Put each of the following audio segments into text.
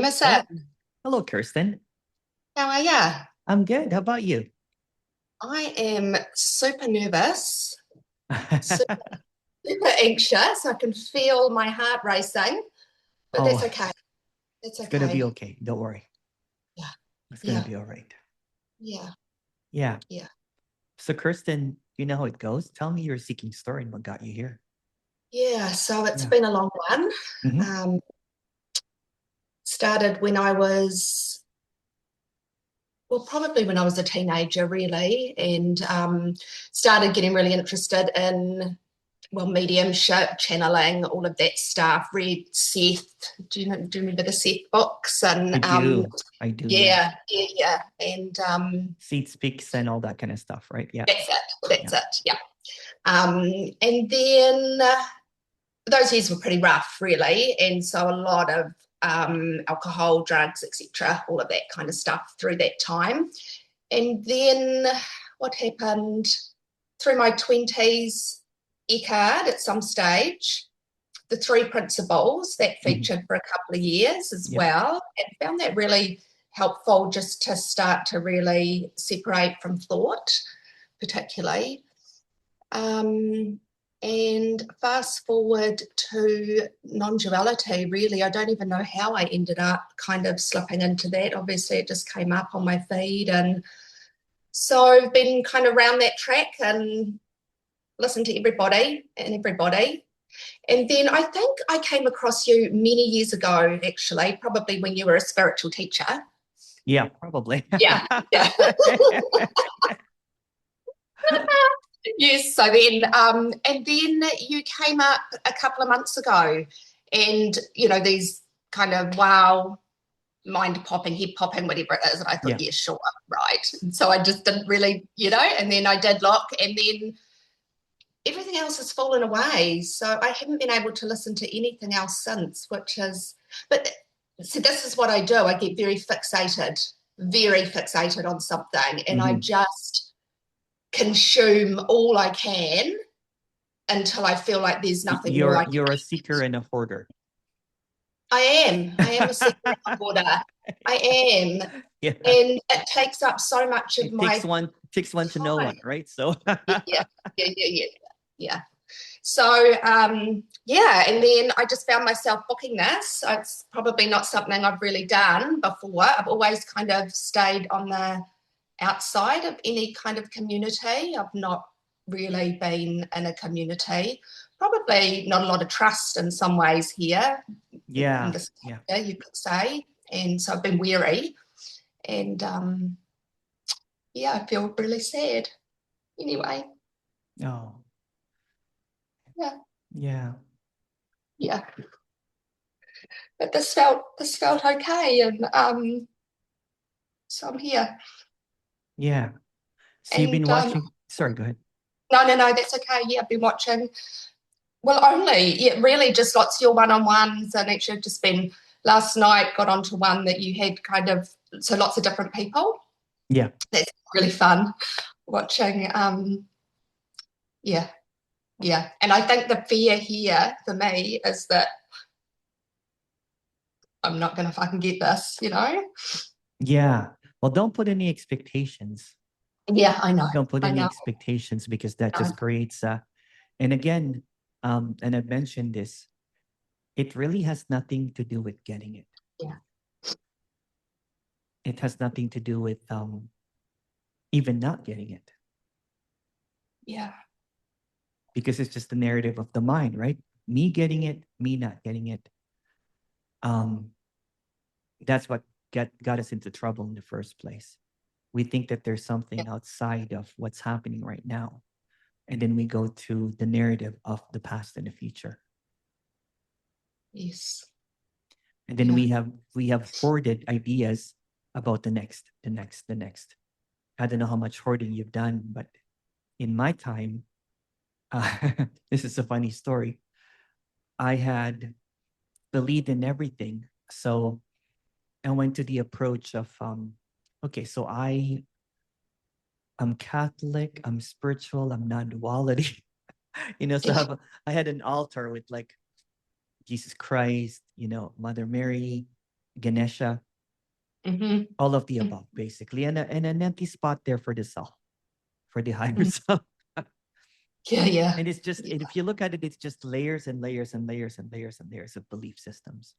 Emerson, Hello. Hello, Kirsten. how are ya? I'm good. How about you? I am super nervous, super, super anxious. I can feel my heart racing, but Oh, that's okay. That's it's gonna be okay. okay. Don't worry. Yeah, It's gonna yeah, be all right. yeah, Yeah. yeah. So, Kirsten, you know how it goes. Tell me your seeking story and what got you here. Yeah, so it's Yeah. been a long one. Hmm. Um, Started when I was, well, probably when I was a teenager, really, and started getting really interested in mediumship, channeling, all of that stuff. Read Seth. Do you remember the Seth books? I And do. I do. Yeah. yeah. And Seed speaks and all that kind of stuff, right? Yeah. that's it. Yeah. That's it. Yeah. And then those years were pretty rough, really, and so a lot of alcohol, drugs, etc., all of that kind of stuff through that time. And then what happened through my 20s, Eckhart at some stage, the three principles that Hmm. featured for a couple of years as Yep. well, and found that really helpful just to start to really separate from thought, particularly. Um, and fast forward to non-duality, really, I don't even know how I ended up kind of slipping into that. Obviously, it just came up on my feed. And so I've been kind of around that track and listened to everybody and everybody. And then I think I came across you many years ago, actually, probably when you were a spiritual teacher. Yeah, probably. Yeah, yeah. Yes, so then, and then you came up a couple of months ago, and these kind of wow, mind popping, head popping, whatever it is, and I thought, Yeah. yeah, sure, right. And so I just didn't really, and then I did look, and then everything else has fallen away. So I haven't been able to listen to anything else since, which is, but so this is what I do. I get very fixated on something, and I Hmm. just consume all I can until I feel like there's nothing more You're I can. you're a seeker and a hoarder. I am. I am a secret hoarder. I am. Yeah. And it takes up so much of It my takes one to know time. one, right? So Yeah, yeah, yeah, yeah, yeah. Yeah. So, yeah, and then I just found myself booking this. It's probably not something I've really done before. I've always kind of stayed on the outside of any kind of community. I've not really been in a community. Probably not a lot of trust in some ways here in yeah, this yeah. sector, you could say. And so I've been wary. And yeah, I feel really sad. Anyway, Oh, yeah, yeah. yeah. But this felt okay, and so I'm here. Yeah. So you've been And watching. Sorry, go ahead. no, that's okay. Yeah, I've been watching. Well, only yeah, really just lots of your one-on-ones, and actually just been last night. Got onto one that you had kind of so lots of different people. Yeah. That's really fun watching. Yeah, yeah, and I think the fear here for me is that I'm not going to fucking get this. Yeah. Well, don't put any expectations. Yeah, I know, Don't put I any know, expectations because that I just know. creates and again, and I mentioned this, it really has nothing to do with getting it. Yeah, It has nothing to do with even not getting it yeah, because it's just the narrative of the mind, right? Me getting it, me not getting it. Um, that's what got us into trouble in the first place. We think that there's yeah, something outside of what's happening right now. And then we go to the narrative of the past and the future. yes, And then yeah, we have hoarded ideas about the next. I don't know how much hoarding you've done, but in my time, this is a funny story. I had believed in everything. So I went to the approach of okay, so I'm Catholic, I'm spiritual, I'm non-duality. So I had an altar with like Jesus Christ, Mother Mary. Ganesha, all of the above, basically, and an empty spot there for the self, for the higher self. Yeah. And it's just, and if you look at it, it's just layers and layers and layers and layers and layers of belief systems.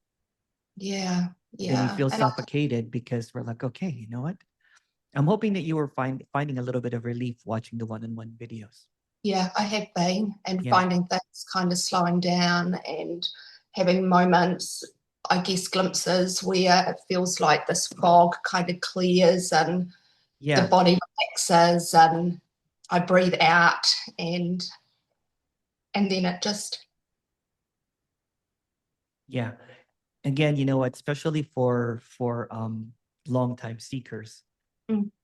Yeah. Then we feel suffocated because we're like, okay, you know what? I'm hoping that you were finding a little bit of relief watching the one-on-one videos. Yeah, I have been, and finding things kind of slowing down and having moments, I guess, glimpses where it feels like this fog kind of clears and the body relaxes and I breathe out and then it just. Yeah. Again, you know what, especially for long time seekers,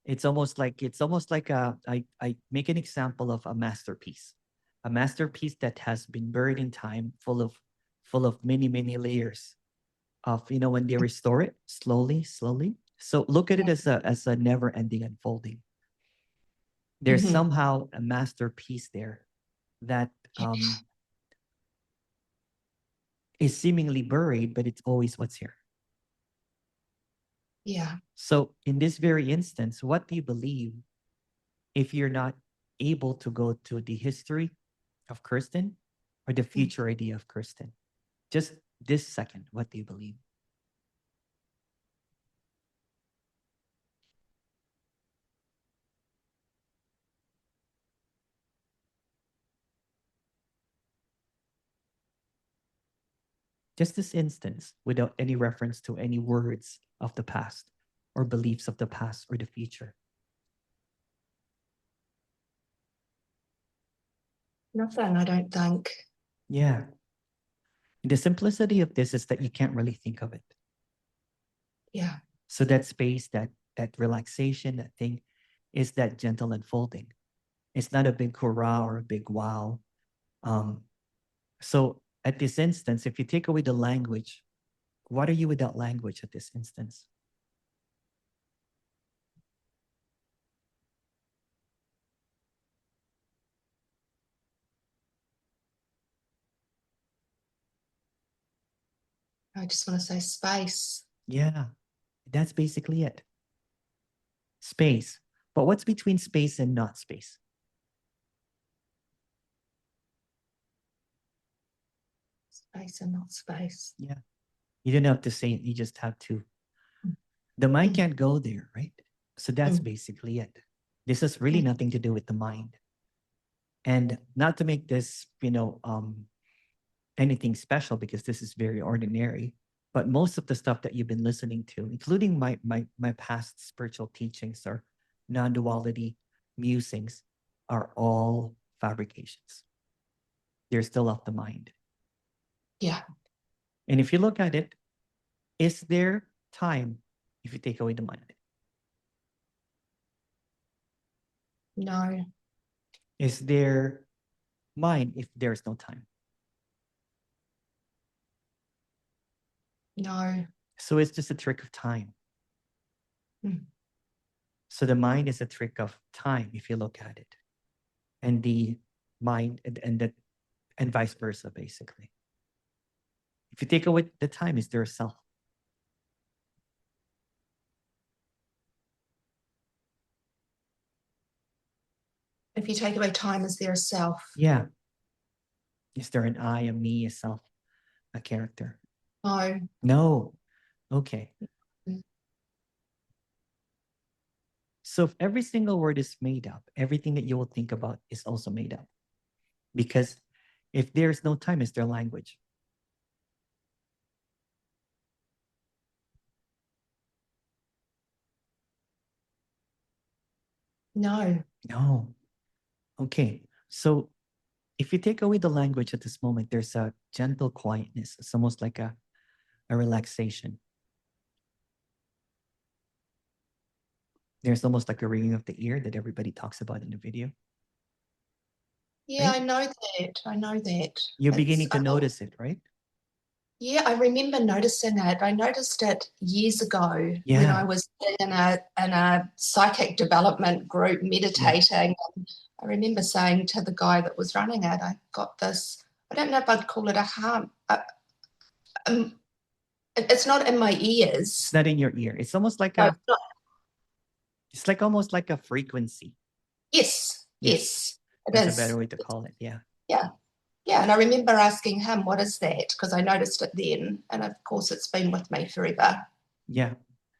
it's almost like I make an example of a masterpiece that has been buried in time, full of many layers of, you know, when they restore it slowly. So look at it as a never ending unfolding. There's somehow a masterpiece there that is seemingly buried, but it's always what's here. Yeah. So in this very instance, what do you believe if you're not able to go to the history of Kirsten or the future idea of Kirsten? Just this second, what do you believe? Just this instance, without any reference to any words of the past or beliefs of the past or the future. Nothing, I don't think. Yeah. The simplicity of this is that you can't really think of it. Yeah. So that space, that relaxation, that thing is that gentle unfolding. It's not a big hurrah or a big wow. So at this instance, if you take away the language, what are you without language at this instance? I just want to say space. Yeah, that's basically it. Space. But what's between space and not space? Space and not space. Yeah. You don't have to say it. You just have to. The mind can't go there, right? So that's basically it. This has really nothing to do with the mind. And not to make this, you know, anything special, because this is very ordinary. But most of the stuff that you've been listening to, including my past spiritual teachings or non-duality musings, are all fabrications. They're still of the mind. Yeah. And if you look at it, is there time if you take away the mind? No. Is there mind if there's no time? No. So it's just a trick of time. So the mind is a trick of time if you look at it. And the mind and vice versa, basically. If you take away the time, is there a self? If you take away time, is there a self? Yeah. Is there an I, a me, a self, a character? No. No. Okay. So if every single word is made up, everything that you will think about is also made up. Because if there's no time, is there language? No. No. Okay. So if you take away the language at this moment, there's a gentle quietness. It's almost like a relaxation. There's almost like a ringing of the ear that everybody talks about in the video. Yeah, right? I know that. You're beginning to notice it, right? Yeah, I remember noticing it. I noticed it years ago when I was in a psychic development group meditating. Yeah. I remember saying to the guy that was running it, I got this, I don't know if I'd call it a harm. It's not in my It's ears. not in your ear. It's almost like No, a, it's not. it's like almost like a frequency. Yes, yes, it That's a is. better way to call it. Yeah. Yeah. Yeah. And I remember asking him, what is that? Because I noticed it then. And of course, it's been with me forever. Yeah.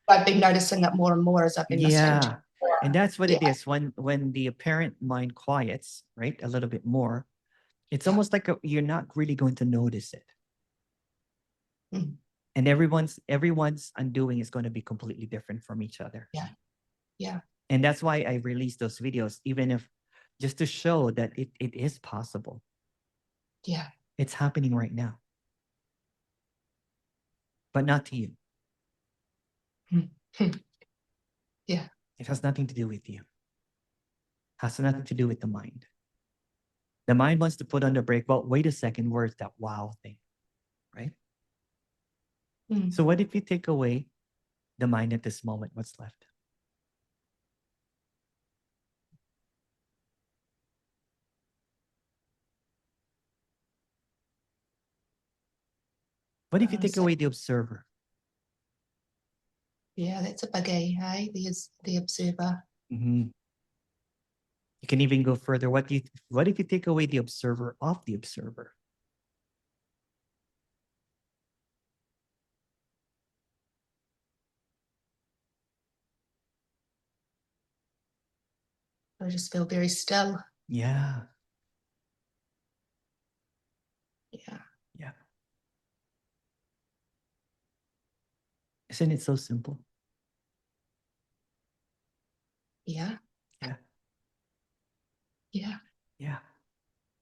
I've been noticing it more and more as I've been listening to it. And that's what it Yeah. is. When the apparent mind quiets, right, a little bit more, it's Yeah. almost like you're not really going to notice it. Mm. And everyone's undoing is going to be completely different from each other. Yeah. Yeah. And that's why I released those videos, even if just to show that it is possible. Yeah. It's happening right now. But not to you. Yeah. It has nothing to do with you. It has nothing to do with the mind. The mind wants to put on the brake. Well, wait a second, where's that wow thing? Right? Mm. So what if you take away the mind at this moment? What's left? What if you take away the observer? Yeah, that's a biggie, hey? There's the observer. Mm-hmm. You can even go further. What if you take away the observer of the observer? I just feel very still. Yeah. Yeah. Yeah. Isn't it so simple? Yeah. Yeah. Yeah. Yeah.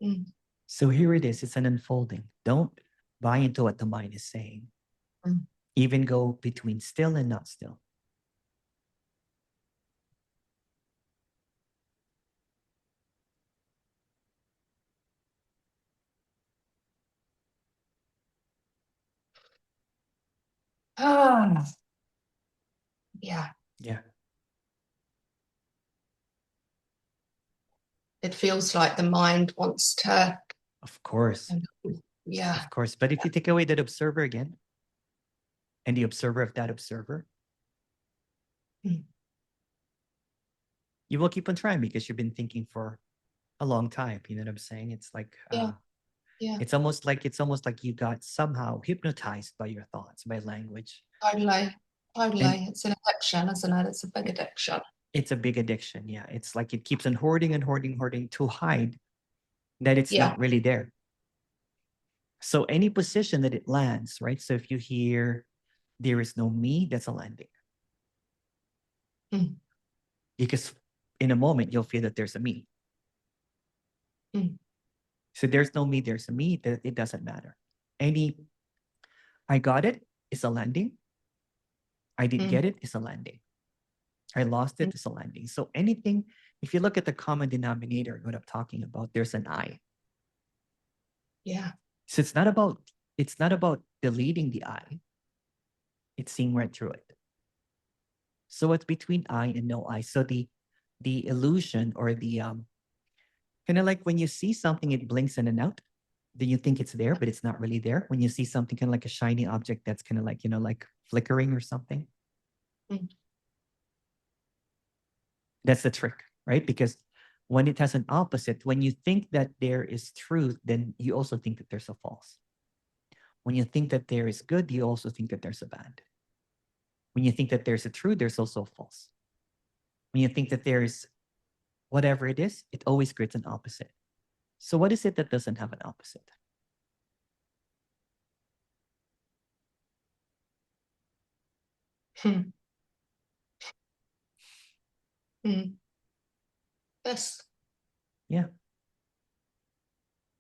Mm. So here it is. It's an unfolding. Don't buy into what the mind is saying. Mm. Even go between still and not still. Ah. Yeah. Yeah. It feels like the mind wants to. Of course. Yeah. Of course. But if you take away that observer again, and the observer of that observer, Mm. you will keep on trying because you've been thinking for a long time. You know what I'm saying? It's like Yeah. Yeah. it's almost like you got somehow hypnotized by your thoughts, by language. Totally. Totally. And it's an addiction, isn't it? It's a big addiction. it's a big addiction. Yeah. It's like it keeps on hoarding and hoarding, hoarding to hide that it's Yeah. not really there. So any position that it lands, right? So if you hear there is no me, that's a landing. Mm. Because in a moment you'll feel that there's a me. Mm. So there's no me, there's a me, that it doesn't matter. Any I got it is a landing. I didn't get it is a landing. I lost it is a landing. So anything, if you look at the common denominator, what I'm talking about, there's an I. Yeah. So it's not about deleting the I. It's seeing right through it. So it's between I and no I. So the illusion or the kind of like when you see something, it blinks in and out. Then you think it's there, but it's not really there. When you see something kind of like a shiny object that's kind of like, like flickering or something. Mm. That's the trick, right? Because when it has an opposite, when you think that there is truth, then you also think that there's a false. When you think that there is good, you also think that there's a bad. When you think that there's a true, there's also a false. When you think that there is whatever it is, it always creates an opposite. So what is it that doesn't have an opposite? Hmm. Mm. Yes. Yeah.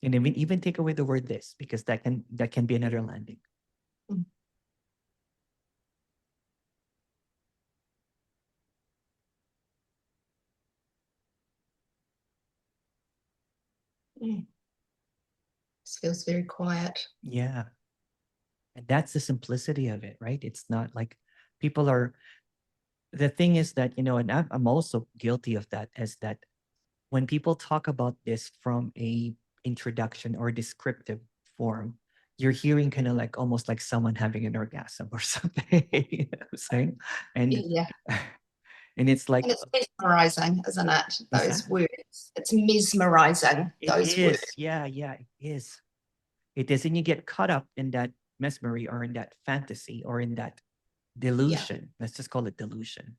And even take away the word this, because that can be another landing. Mm. Mm. This feels very quiet. Yeah. And that's the simplicity of it, right? It's not like people are, the thing is that, and I'm also guilty of that, is that when people talk about this from a introduction or descriptive form, you're hearing kind of like almost like someone having an orgasm or something. You know what I'm saying? And Yeah. and it's like, And it's mesmerizing, isn't it? what's Those that? words. It's mesmerizing, It those is. words. Yeah, yeah, it is. It is. And you get caught up in that mesmery or in that fantasy or in that Yeah. delusion. Let's just call it delusion.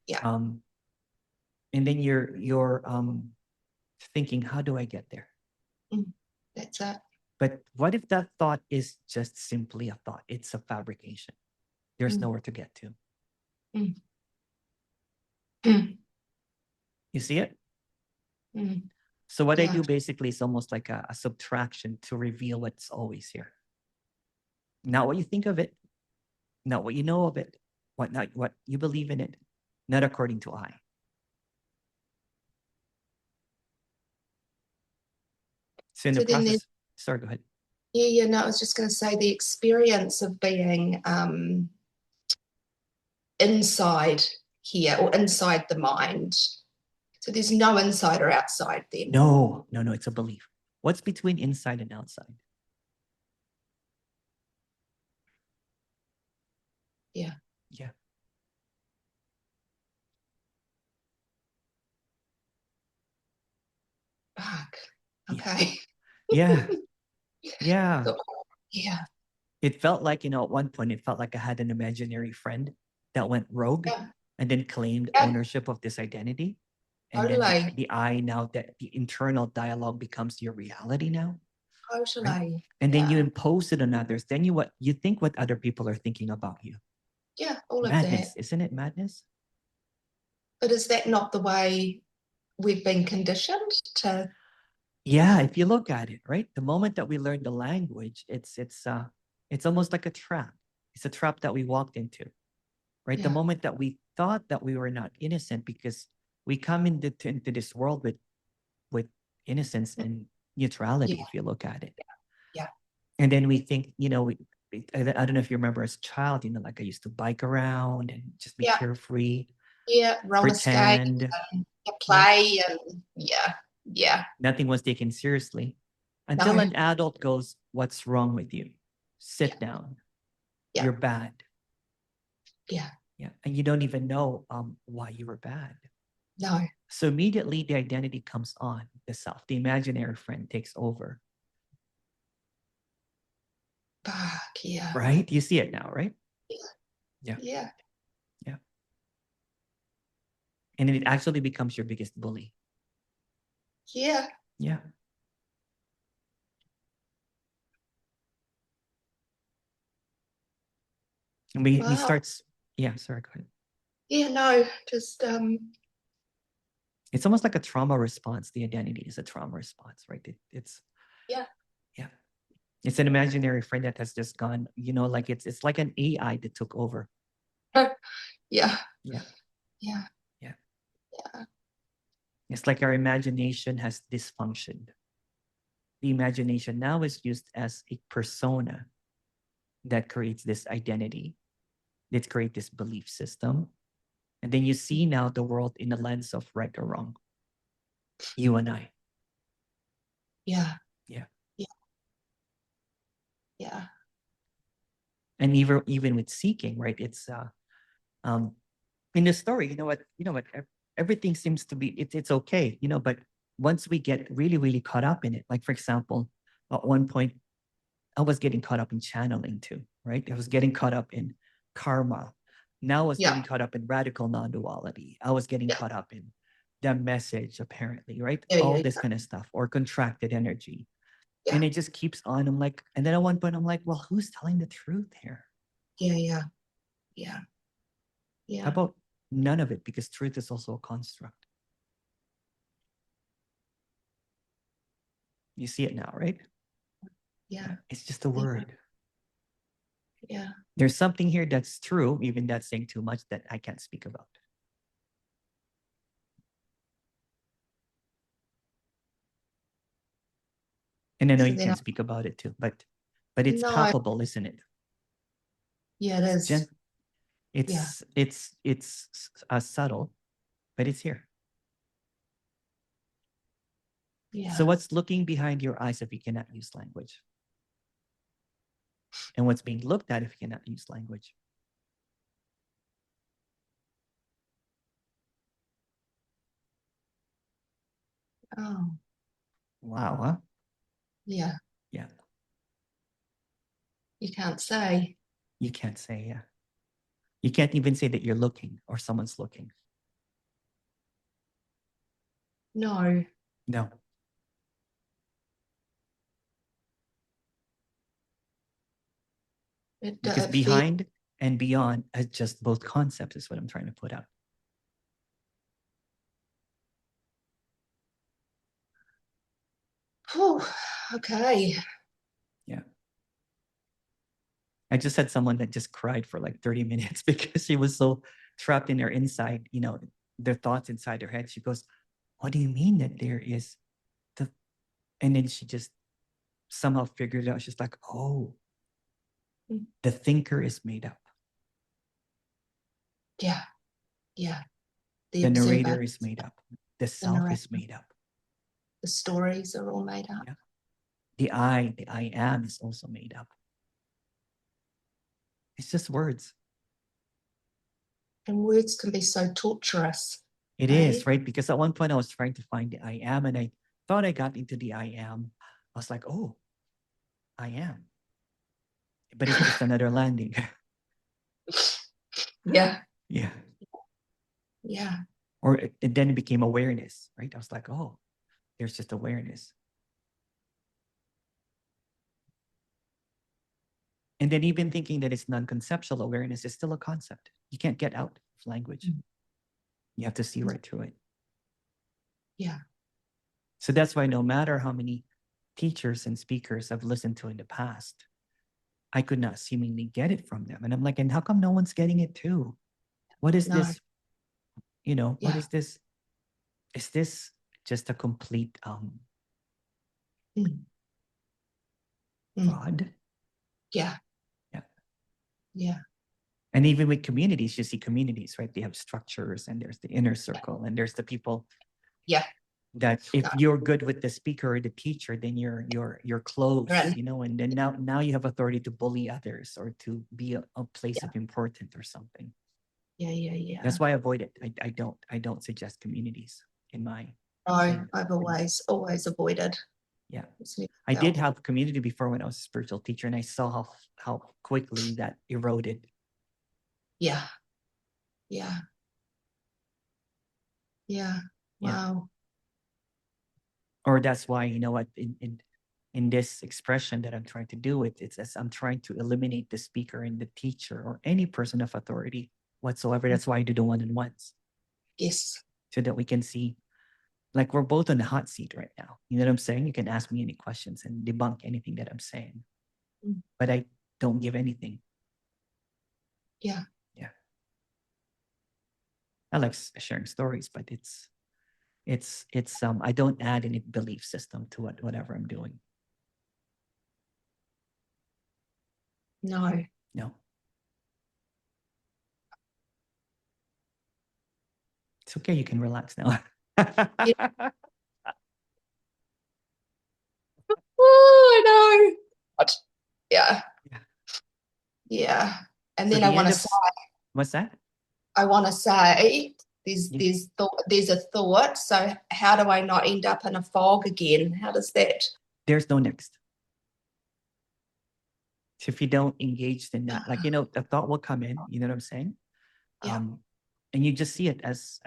Yeah. Um, and then you're thinking, how do I get there? That's it. But what if that thought is just simply a thought? It's a fabrication. There's nowhere to get to. Mm. Mm. You see it? Mm. So what I Yeah. do basically is almost like a subtraction to reveal what's always here. Not what you think of it, not what you know of it, not what you believe in it, not according to I. So in the So then there's, process, sorry, go ahead. yeah, no, I was just going to say the experience of being inside here or inside the mind. So there's no inside or outside then. No, it's a belief. What's between inside and outside? Yeah. Yeah. Fuck. Okay. Yeah. Yeah. So, yeah. It felt like, at one point, it felt like I had an imaginary friend that went rogue Yeah. and then claimed Yeah. ownership of this identity. And then Totally. the I now that the internal dialogue becomes your reality now. Totally. Right? And then you impose it on others. Then you think what other people are thinking about you. Yeah, all Madness, of that. isn't it madness? But is that not the way we've been conditioned to? Yeah, if you look at it, right? The moment that we learn the language, it's almost like a trap. It's a trap that we walked into, right? The Yeah. moment that we thought that we were not innocent, because we come into this world with innocence and neutrality, Yeah. if you look at it. Yeah. And then we think, I don't know if you remember as a child, like I used to bike around and just be Yeah. carefree, Yeah. Roller skate pretend, and play and yeah. Yeah. nothing was taken seriously until No. an adult goes, "What's wrong with you? Sit Yeah. down. Yeah. You're bad." Yeah. Yeah. And you don't even know why you were bad. No. So immediately the identity comes on, the self, the imaginary friend takes over. Fuck yeah. Right? You see it now, right? Yeah. Yeah. Yeah. And it actually becomes your biggest bully. Yeah. Yeah. And he starts, yeah, sorry, go ahead. Yeah, no, just It's almost like a trauma response. The identity is a trauma response, right? It's yeah. Yeah. It's an imaginary friend that has just gone, like it's like an AI that took over. Yeah. Yeah. Yeah. Yeah. Yeah. It's like our imagination has dysfunctioned. The imagination now is used as a persona that creates this identity, that creates this belief system. And then you see now the world in a lens of right or wrong. You and I. Yeah. Yeah. Yeah. Yeah. And even with seeking, right? It's in the story, everything seems to be it's okay, but once we get really, really caught up in it, like for example, at one point, I was getting caught up in channeling too, right? I was getting caught up in karma. Now I was getting caught up in radical non-duality. I was getting caught up in the message, apparently, right? All this kind of stuff, or contracted energy. Yeah. And it just keeps on. I'm like, and then at one point, I'm like, well, who's telling the truth here? Yeah. Yeah. Yeah. How Yeah. about none of it? Because truth is also a construct. You see it now, right? Yeah. It's just a word. Yeah. There's something here that's true, even that's saying too much, that I can't speak about. And I know you can't speak about it too, but it's palpable, isn't it? Yeah, it is. It's subtle, but it's here. Yeah. So what's looking behind your eyes if you cannot use language? and what's being looked at if you cannot use language. Oh. Wow, huh? Yeah. Yeah. You can't say. You can't say, yeah. You can't even say that you're looking or someone's looking. No. No. Because behind and beyond is just both concepts is what I'm trying to put out. Oh, okay. Yeah. I just had someone that just cried for like 30 minutes because she was so trapped in her inside, their thoughts inside her head. She goes, what do you mean that there is the, and then she just somehow figured it out. She's like, oh, the thinker is made up. Yeah. Yeah. The narrator is made up. The self is made up. The stories are all made up. Yeah. The I am is also made up. It's just words. And words can be so torturous. It is, right? Because at one point I was trying to find the I am, and I thought I got into the I am. I was like, oh, I am. But it's just another landing. Yeah. Yeah. Yeah. Or then it became awareness, right? I was like, oh, there's just awareness. And then even thinking that it's non-conceptual awareness is still a concept. You can't get out of language. You have to see right through it. Yeah. So that's why no matter how many teachers and speakers I've listened to in the past, I could not seemingly get it from them. And I'm like, and how come no one's getting it too? What is this? What is this? Is this just a complete fraud? Yeah. Yeah. Yeah. And even with communities, you see communities, right? They have structures, and there's the inner circle, and there's the people. Yeah. That if you're good with the speaker or the teacher, then you're close, Right. and then now you have authority to bully others or to be a place of importance or something. Yeah. That's why I avoid it. I don't suggest communities in my. No, I've always avoided. Yeah. I did have community before when I was a spiritual teacher, and I saw how quickly that eroded. Yeah. Yeah. Yeah. Wow. Or that's why, what, in this expression that I'm trying to do it's as I'm trying to eliminate the speaker and the teacher or any person of authority whatsoever. That's why I do the one-on-ones. Yes. So that we can see, like, we're both on the hot seat right now. You know what I'm saying? You can ask me any questions and debunk anything that I'm saying. But I don't give anything. Yeah. Yeah. I like sharing stories, but it's I don't add any belief system to whatever I'm doing. No. It's okay. You can relax now. Yeah. Oh, I know. Yeah. Yeah. And then I want to say, what's that? I want to say there's a thought. So how do I not end up in a fog again? How does that? There's no next. So if you don't engage in that, like, a thought will come in, you know what I'm saying? Yeah. And you just see it as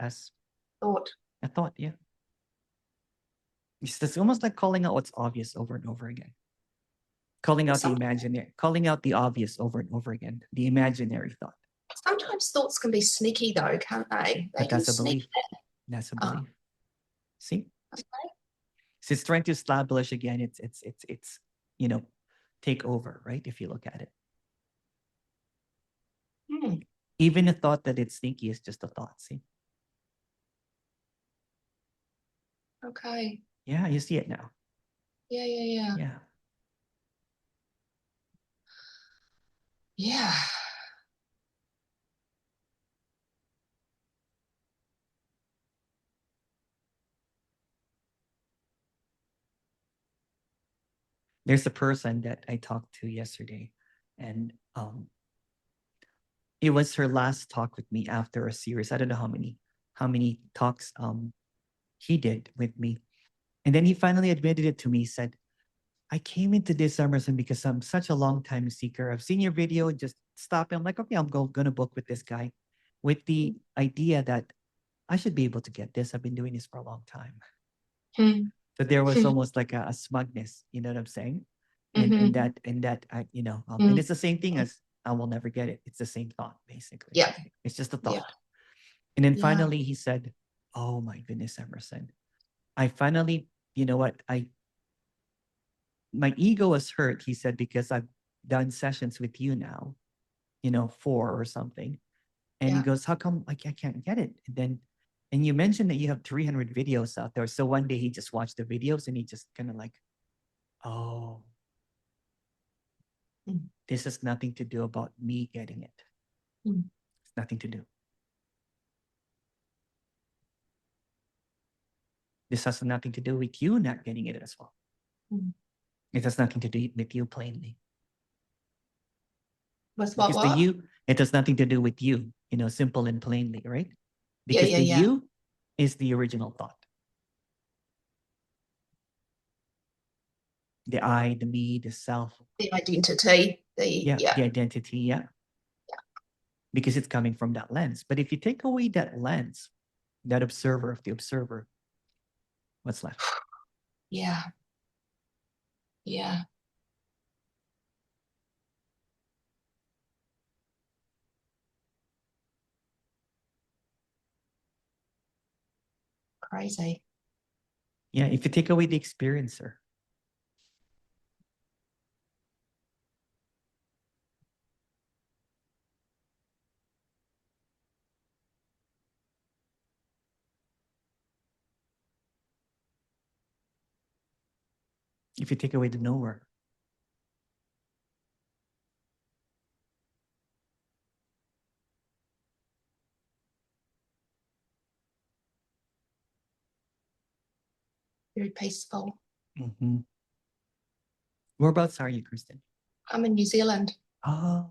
Thought. a thought, yeah. It's almost like calling out what's obvious over and over again. Calling out the imaginary, calling out the obvious over and over again, the imaginary thought. Sometimes thoughts can be sneaky though, can't they? But that's a belief. That's a belief. See? Okay. So it's trying to establish again, it's take over, right? If you look at it. Even a thought that it's sneaky is just a thought, see? Okay. Yeah, you see it now. Yeah. Yeah. There's a person that I talked to yesterday. And it was her last talk with me after a series. I don't know how many talks he did with me. And then he finally admitted it to me. He said, I came into this, Emerson, because I'm such a long time seeker. I've seen your video, just stop. I'm like, okay, I'm gonna book with this guy with the idea that I should be able to get this. I've been doing this for a long time. So there was almost like a smugness, you know what I'm saying? And and it's the same thing as I will never get it. It's the same thought, basically. Yeah. It's just a thought. Yeah. And then finally he said, oh my goodness, Emerson. I finally, you know what? My ego was hurt, he said, because I've done sessions with you now, 4 or something. And he goes, how come I can't get it? And you mentioned that you have 300 videos out there. So one day he just watched the videos and he just kind of like, oh, this has nothing to do about me getting it. It's nothing to do. This has nothing to do with you not getting it as well. It has nothing to do with you plainly. Because the you, it has nothing to do with you, simple and plainly, right? Because the you is the original thought. The I, the me, the self. The identity. The identity, yeah. Because it's coming from that lens. But if you take away that lens, that observer of the observer, what's left? Yeah. Crazy. Yeah, if you take away the experiencer. If you take away the knower. Very peaceful. Whereabouts are you, Kirsten? I'm in New Zealand. Oh.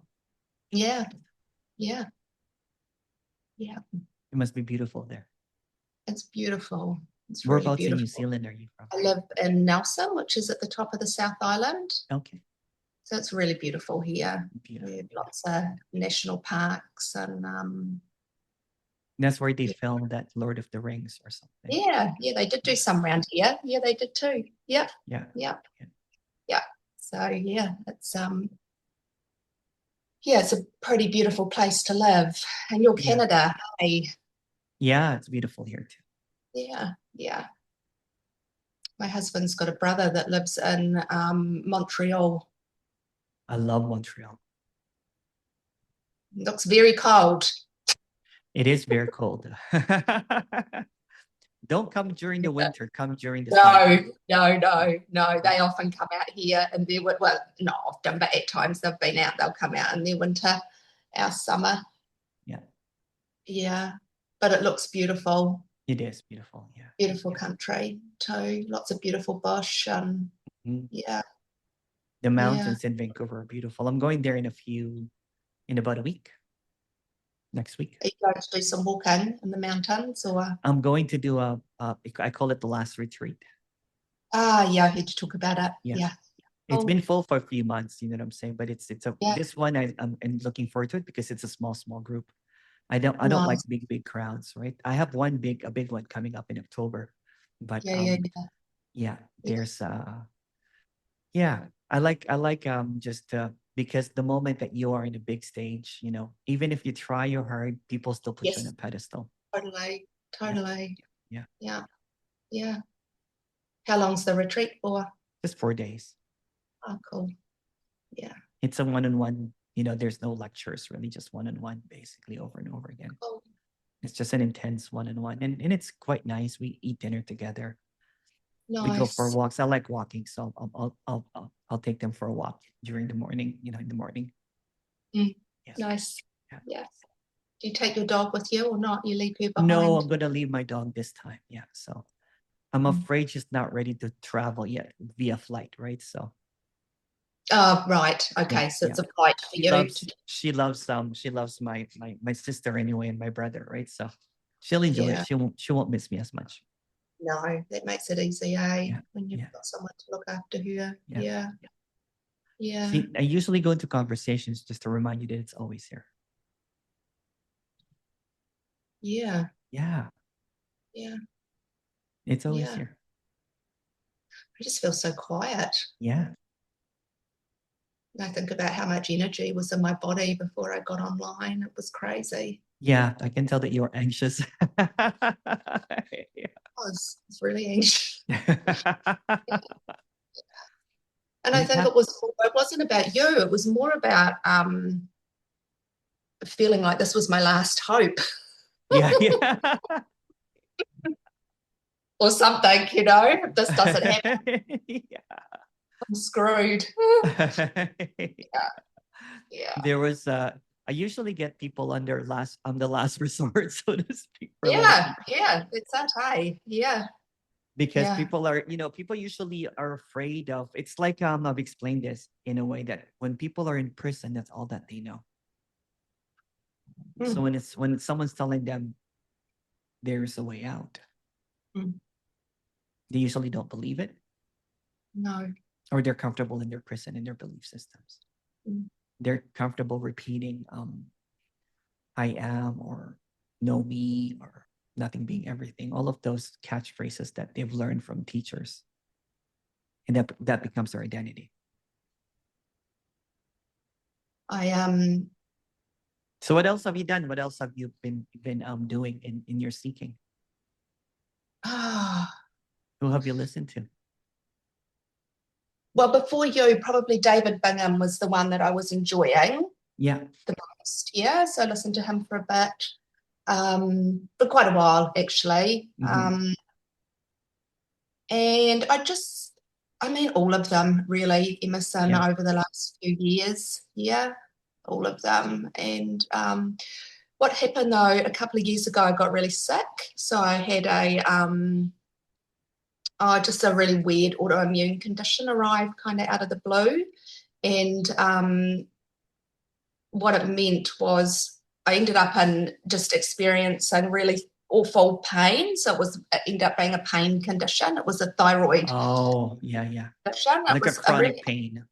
Yeah. It must be beautiful there. It's beautiful. It's Whereabouts really beautiful. in New Zealand are you from? I live in Nelson, which is at the top of the South Island. Okay. So it's really beautiful here. Beautiful. We have lots of national parks and that's where they filmed that Lord of the Rings or something. Yeah, they did do some around here. Yeah, they did too. Yeah. So it's a pretty beautiful place to live. And you're Canada, hey? Yeah, it's beautiful here too. Yeah. My husband's got a brother that lives in Montreal. I love Montreal. It looks very cold. It is very cold. Don't come during the winter. Come during the summer. No. They often come out here and they would, well, not often, but at times they've been out, they'll come out in their winter, our summer. Yeah. But it looks beautiful. It is beautiful, yeah. Beautiful country too. Lots of beautiful bush and The mountains in Vancouver are beautiful. I'm going there in about a week. Next week. Are you going to do some walking in the mountains or? I'm going to do I call it the last retreat. I heard you talk about it. Yeah. It's been full for a few months, you know what I'm saying? But this one I'm looking forward to it because it's a small group. I don't like big crowds, right? I have a big one coming up in October. But there's I like just because the moment that you are in a big stage, even if you try your hard, people still put you on a pedestal. Totally. Yeah. How long's the retreat for? Just 4 days. Oh, cool. Yeah. It's a one-on-one, there's no lectures, really just one-on-one basically over and over again. Cool. It's just an intense one-on-one and it's quite nice. We eat dinner together. Nice. We go for walks. I like walking, so I'll take them for a walk during the morning, in the morning. Yes. Nice. Yeah. Do you take your dog with you or not? You leave her behind? No, I'm going to leave my dog this time. Yeah. So I'm afraid she's not ready to travel yet via flight, right? So Oh, right. Okay. Yeah, So it's yeah. a fight for you. She loves my sister anyway and my brother, right? So she'll enjoy it. Yeah. She won't miss me as much. No, that makes it easy, eh? Yeah, When you've yeah, got someone to look after her. yeah. Yeah. Yeah. See, I usually go into conversations just to remind you that it's always here. Yeah. Yeah, Yeah. it's always Yeah. here. I just feel so quiet. Yeah. And I think about how much energy was in my body before I got online. It was crazy. Yeah, I can tell that you're anxious. I was really anxious. Yeah. And I think it wasn't about you. It was more about feeling like this was my last hope. Yeah, yeah. Or something, if this doesn't happen, Yeah. I'm screwed. Yeah. Yeah. There was I usually get people on the last resort, so to speak, for a lot of Yeah. people. Yeah. It's that, hey. Yeah. Because Yeah. people usually are afraid of, it's like I've explained this in a way that when people are in prison, that's all that they know. So when someone's telling them there's a way out, they usually don't believe it. No. Or they're comfortable in their prison, in their belief systems. They're comfortable repeating I am, or know me, or nothing being everything, all of those catchphrases that they've learned from teachers. And that becomes their identity. So what else have you done? What else have you been doing in your seeking? Who have you listened to? Well, before you, probably David Bingham was the one that I was enjoying. Yeah. The most. Yeah. So I listened to him for a bit. For quite a while, actually. And all of them really, Emerson, over the last few years. Yeah, all of them. And what happened though, a couple of years ago, I got really sick. So I had just a really weird autoimmune condition arrive kind of out of the blue. And what it meant was I ended up in just experiencing really awful pain. So it ended up being a pain condition. It was a thyroid. Oh, yeah. Condition. Like a chronic pain.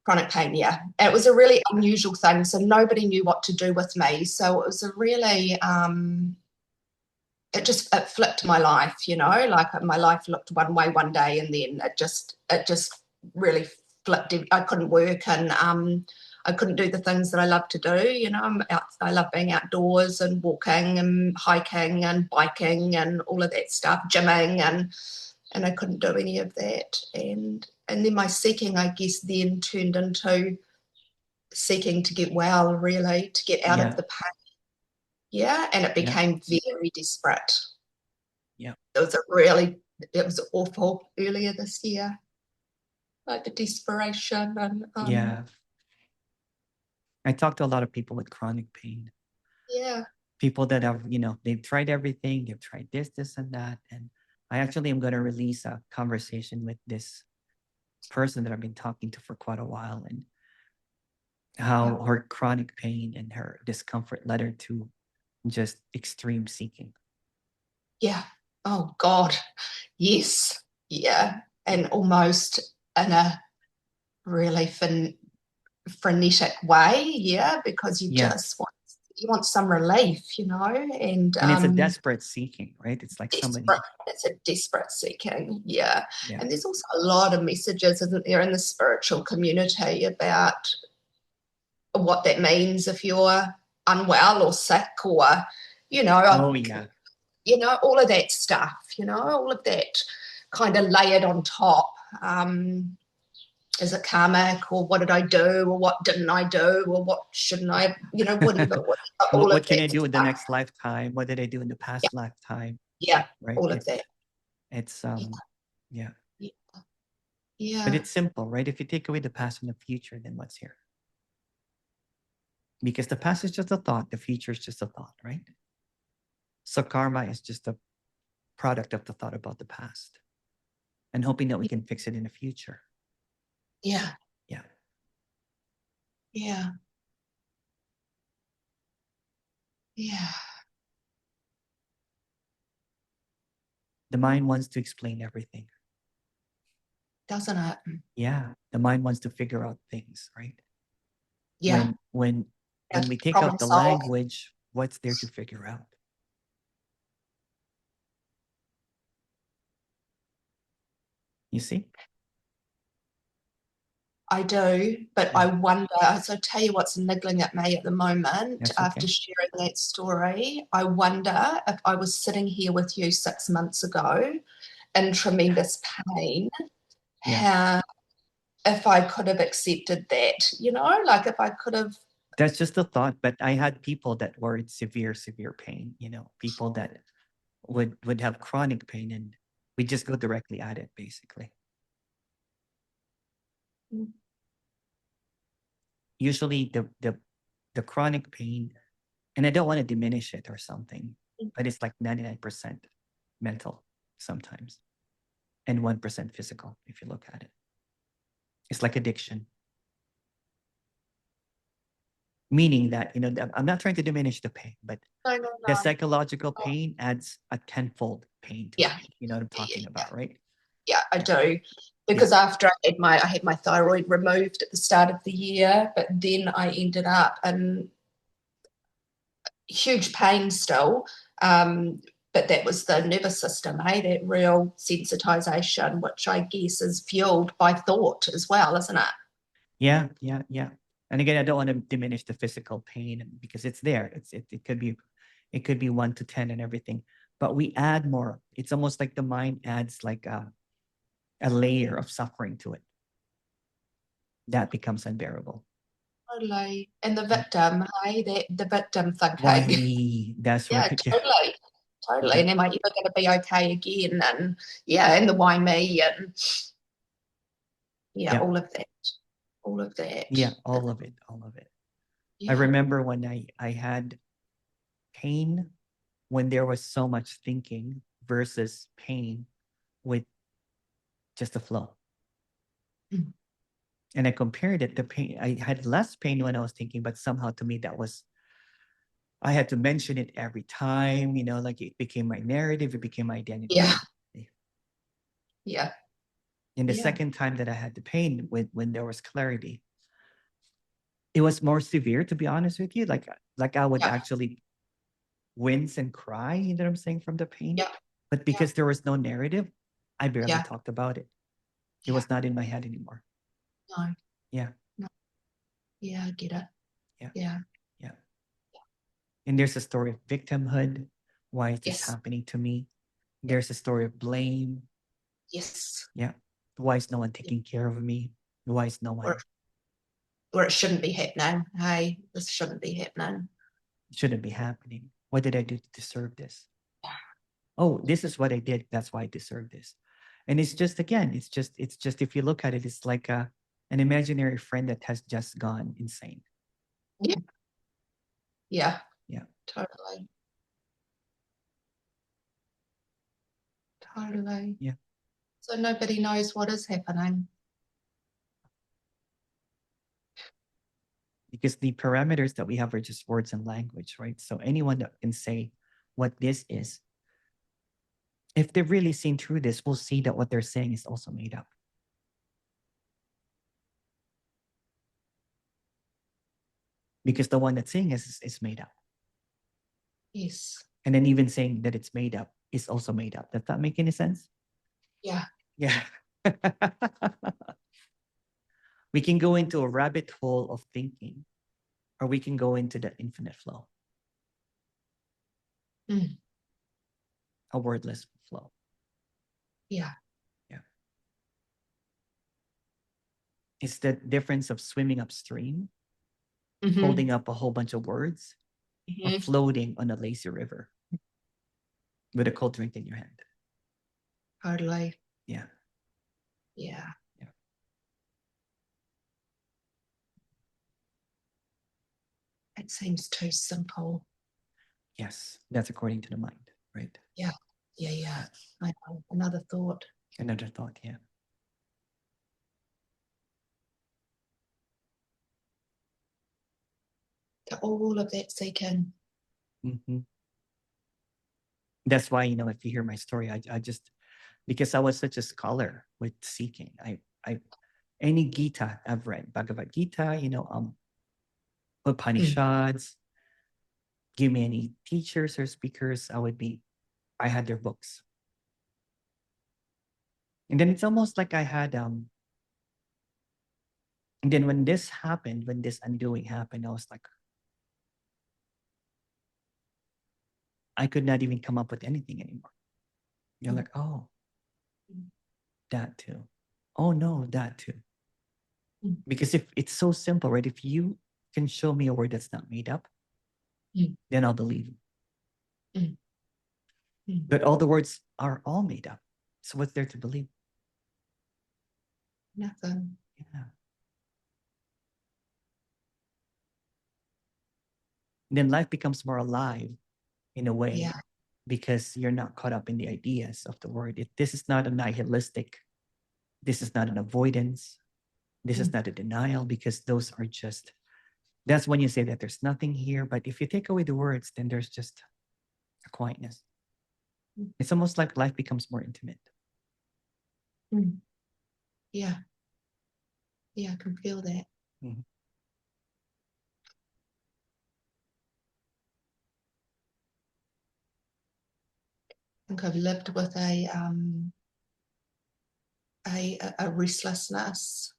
Chronic pain, yeah. It was a really unusual thing. So nobody knew what to do with me. So it was a really, it flipped my life, like my life looked one way one day, and then it just really flipped. I couldn't work, and I couldn't do the things that I love to do. I love being outdoors and walking and hiking and biking and all of that stuff, gymming, and I couldn't do any of that. And then my seeking, I guess, then turned into seeking to get well, really, to get out of the pain. Yeah, and it became very desperate. Yeah. It was awful earlier this year. Like the desperation and yeah. I talk to a lot of people with chronic pain. Yeah. People that have, they've tried everything, they've tried this, and that. And I actually am going to release a conversation with this person that I've been talking to for quite a while, and how her chronic pain and her discomfort led her to just extreme seeking. Yeah. Oh God. Yes. Yeah. And almost in a really frenetic way. Yeah. Because you just want some relief, and it's a desperate seeking, right? It's like it's a desperate seeking. Yeah. And there's also a lot of messages, isn't there, in the spiritual community about what that means if you're unwell or sick, or all of that stuff, all of that kind of layered on top. Is it karmic, or what did I do, or what didn't I do, or what shouldn't I, whatever. What can I do in the next lifetime? What did I do in the past lifetime? Yeah, right. All of that. It's Yeah. But it's simple, right? If you take away the past and the future, then what's here? Because the past is just a thought, the future is just a thought, right? So karma is just a product of the thought about the past, and hoping that we can fix it in the future. Yeah. Yeah. Yeah. Yeah. The mind wants to explain everything. Doesn't it? Yeah. The mind wants to figure out things, right? Yeah. When we take Problem out the solve. language, what's there to figure out? You see? I do, but Yeah. I wonder, so I'll tell you what's niggling at me at the moment. That's After okay. sharing that story. I wonder if I was sitting here with you 6 months ago in tremendous pain, Yeah. how, if I could have accepted that, like if I could have. That's just a thought, but I had people that were in severe pain, people that would have chronic pain, and we just go directly at it, basically. Usually the chronic pain, and I don't want to diminish it or something, but it's like 99% mental sometimes and 1% physical if you look at it. It's like addiction. Meaning that, I'm not trying to diminish the pain, but No. the psychological pain adds a tenfold pain to Yeah. it. You know what I'm talking about, right? Yeah, I do. Because after I had my thyroid removed at the start of the year, but then I ended up in huge pain still. But that was the nervous system, that real sensitization, which I guess is fueled by thought as well, isn't it? Yeah. And again, I don't want to diminish the physical pain because it's there. It could be 1 to 10 and everything, but we add more. It's almost like the mind adds like a layer of suffering to it. That becomes unbearable. Totally. And the victim, the victim thinking. Why me? That's Yeah, right. totally. Totally. Yeah. And am I ever going to be okay again? And and the why me, and Yeah. all of that. All of that. Yeah, all of it. Yeah. I remember when I had pain when there was so much thinking versus pain with just the flow. Mm. And I compared it. The pain, I had less pain when I was thinking, but somehow to me I had to mention it every time, like it became my narrative, it became my identity. Yeah. Yeah. And the second time that I had the pain when there was clarity, it was more severe, to be honest with you. Like I would actually wince and cry, you know what I'm saying, from the pain. Yeah. But because there was no narrative, I barely Yeah. talked about it. It was not in my head anymore. No. Yeah. No. Yeah, I get it. Yeah. Yeah. Yeah. And there's a story of victimhood. Why is this Yes. happening to me? There's a story of blame. Yes. Yeah. Why is no one taking care of me? Why is no one? Or it shouldn't be happening. Hey, this shouldn't be happening. It shouldn't be happening. What did I do to deserve this? Oh, this is what I did. That's why I deserve this. And it's just, again, it's just if you look at it, it's like an imaginary friend that has just gone insane. Yeah. Yeah. Yeah. Totally. Totally. Yeah. So nobody knows what is happening. Because the parameters that we have are just words and language, right? So anyone that can say what this is, if they've really seen through this, we'll see that what they're saying is also made up. Because the one that's saying is made up. Yes. And then even saying that it's made up is also made up. Does that make any sense? Yeah. Yeah. We can go into a rabbit hole of thinking, or we can go into the infinite flow. A wordless flow. Yeah. Yeah. It's the difference of swimming upstream, holding up a whole bunch of words, or floating on a lazy river with a cold drink in your hand. Totally. Yeah. Yeah. Yeah. It seems too simple. Yes, that's according to the mind, right? Yeah. Yeah. Yeah. I know. Another thought. Another thought, yeah. all of that seeking. Mm-hmm. That's why, if you hear my story, I just, because I was such a scholar with seeking, any Gita I've read, Bhagavad Gita, Upanishads, give me any teachers or speakers, I had their books. And then it's almost like I had, and then when this happened, when this undoing happened, I was like, I could not even come up with anything anymore. You're like, oh, that too. Oh no, that too. Because if it's so simple, right? If you can show me a word that's not made up, then I'll believe you. But all the words are all made up. So what's there to believe? Nothing. Yeah. Then life becomes more alive in a way, because you're not caught up in the ideas of the word. This is not a nihilistic, this is not an avoidance, this is not a denial, because those are just, that's when you say that there's nothing here. But if you take away the words, then there's just a quietness. It's almost like life becomes more intimate. Yeah. Yeah, I can feel that. Mm-hmm. I think I've lived with a restlessness,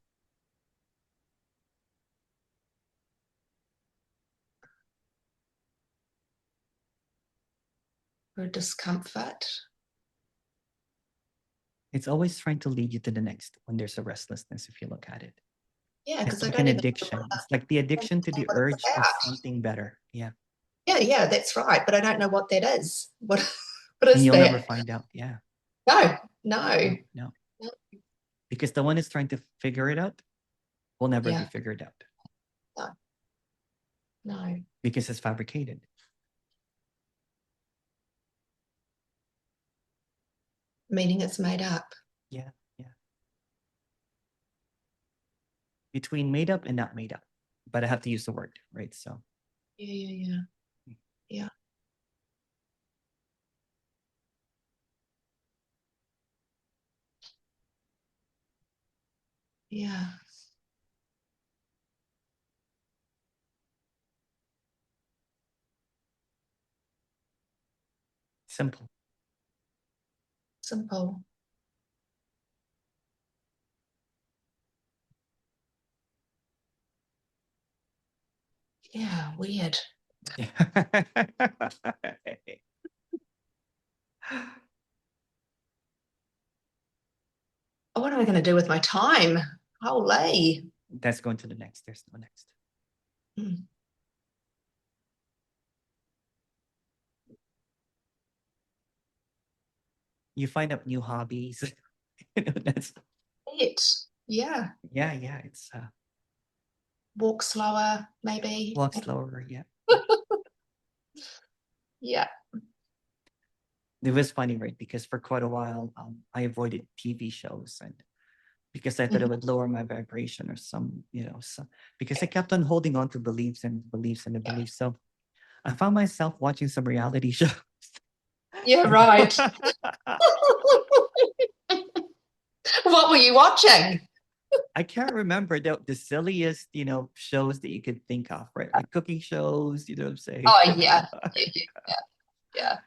or discomfort. It's always trying to lead you to the next when there's a restlessness, if you look at it. Yeah, because it's like an addiction. It's like the addiction to the urge of something better. Yeah. Yeah, that's right. But I don't know what that is. What is and you'll that? never find out. Yeah. No. Because the one is trying to figure it out will never be figured out. No. Because it's fabricated. Meaning it's made up. Yeah. Between made up and not made up. But I have to use the word, right? So. Yeah. Yeah. Simple. Yeah, weird. What am I going to do with my time? Holy. That's going to the next. There's no next. You find out new hobbies. That's it. Yeah. Yeah. It's walk slower, maybe. Walk slower, yeah. Yeah. It was funny, right? Because for quite a while, I avoided TV shows, and because I thought it would lower my vibration or because I kept on holding on to beliefs and beliefs and beliefs. So I found myself watching some reality shows. Yeah, right. What were you watching? I can't remember the silliest, shows that you could think of, right? Like cooking shows, you know what I'm saying? Oh, yeah. Yeah.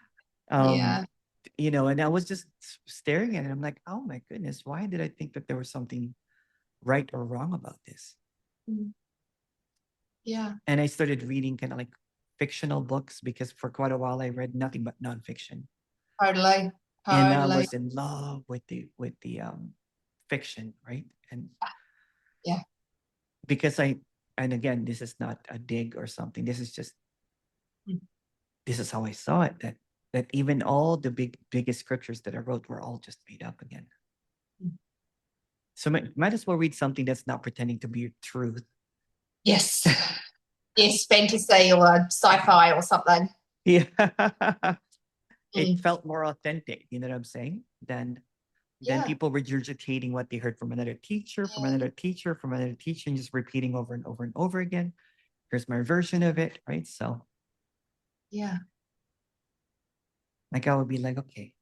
And I was just staring at it. I'm like, oh my goodness, why did I think that there was something right or wrong about this? Yeah. And I started reading kind of like fictional books, because for quite a while I read nothing but nonfiction. Totally. And I was in love with the fiction, right? And yeah, because and again, this is not a dig or something. This is just this is how I saw it. That even all the biggest scriptures that I wrote were all just made up again. So might as well read something that's not pretending to be truth. Yes. Yes, fantasy or sci-fi or something. Yeah. It felt more authentic, you know what I'm saying? Than people regurgitating what they heard from another teacher, from another teacher, from another teacher, and just repeating over and over and over again. here's my version of it, right? So yeah, like I would be like, okay.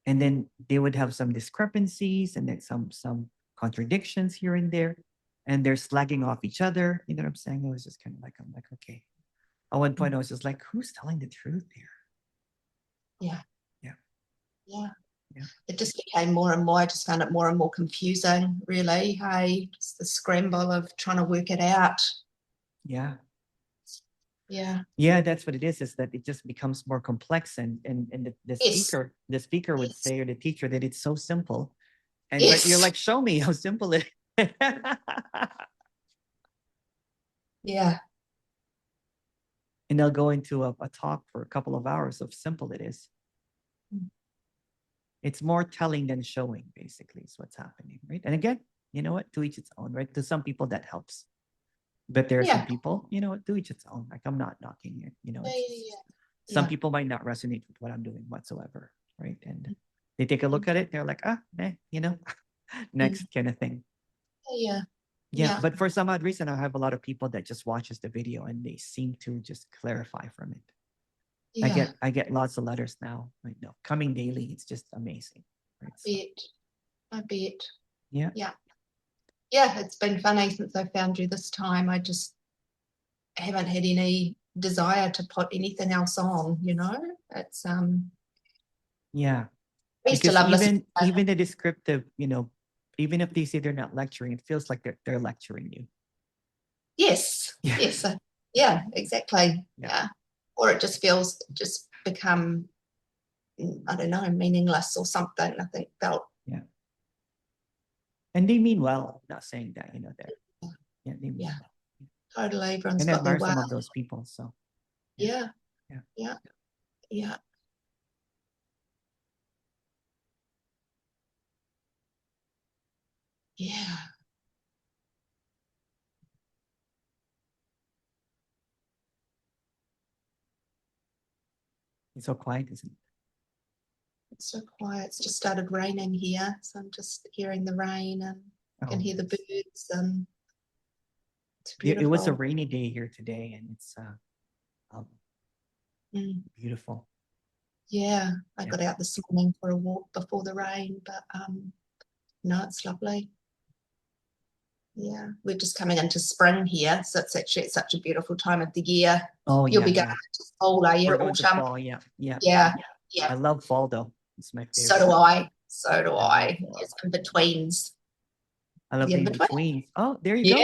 And then they would have some discrepancies and then some contradictions here and there. And they're slagging off each other. You know what I'm saying? It was just kind of like, I'm like, okay. At one point I was just like, who's telling the truth here? yeah, Yeah. yeah. Yeah. It just became more and more, I just found it more and more confusing, really. Hey, it's the scramble of trying to work it out. Yeah. Yeah. Yeah, that's what it is that it just becomes more complex and the speaker, Yes. the speaker would Yes. say, or the teacher, that it's so simple. And Yes. but you're like, show me how simple it is. Yeah. And they'll go into a talk for a couple of hours of simple it is. It's more telling than showing, basically, is what's happening, right? And again, you know what? To each its own, right? To some people that helps. But there are some people, you know, to each its own. Like I'm not knocking it, you know. Some people might not resonate with what I'm doing whatsoever, right? And they take a look at it, they're like, you know, next kind of thing. Yeah, but for some odd reason, I have a lot of people that just watches the video and they seem to just clarify from it. I get lots of letters now. Right now, coming daily. It's just amazing. Right? I bet. Yeah. Yeah, it's been funny since I found you this time. I just haven't had any desire to put anything else on, you know. It's yeah. I used to love even the descriptive, you know, even if they say they're not lecturing, it feels like they're lecturing you. Yes. Yeah. Yes. Yeah, exactly. Yeah. Or it just feels become, I don't know, meaningless or something. I think felt. Yeah. And they mean well. I'm not saying that, you know, they mean well. Totally. Everyone's and I got their admire way. some of those people. So Yeah. It's so quiet, isn't it? It's so quiet. It's just started raining here, so I'm just hearing the rain and can hear the birds, and it's beautiful. It was a rainy day here today, and it's beautiful. Yeah, I got out this morning for a walk before the rain, but no, it's lovely. Yeah, we're just coming into spring here, so it's actually such a beautiful time of the year. Oh, You'll be going to fall, are you? We're going to fall, yeah. I love fall though. It's my favorite. So do I. It's in betweens. I love the in-betweens. Oh, there you go.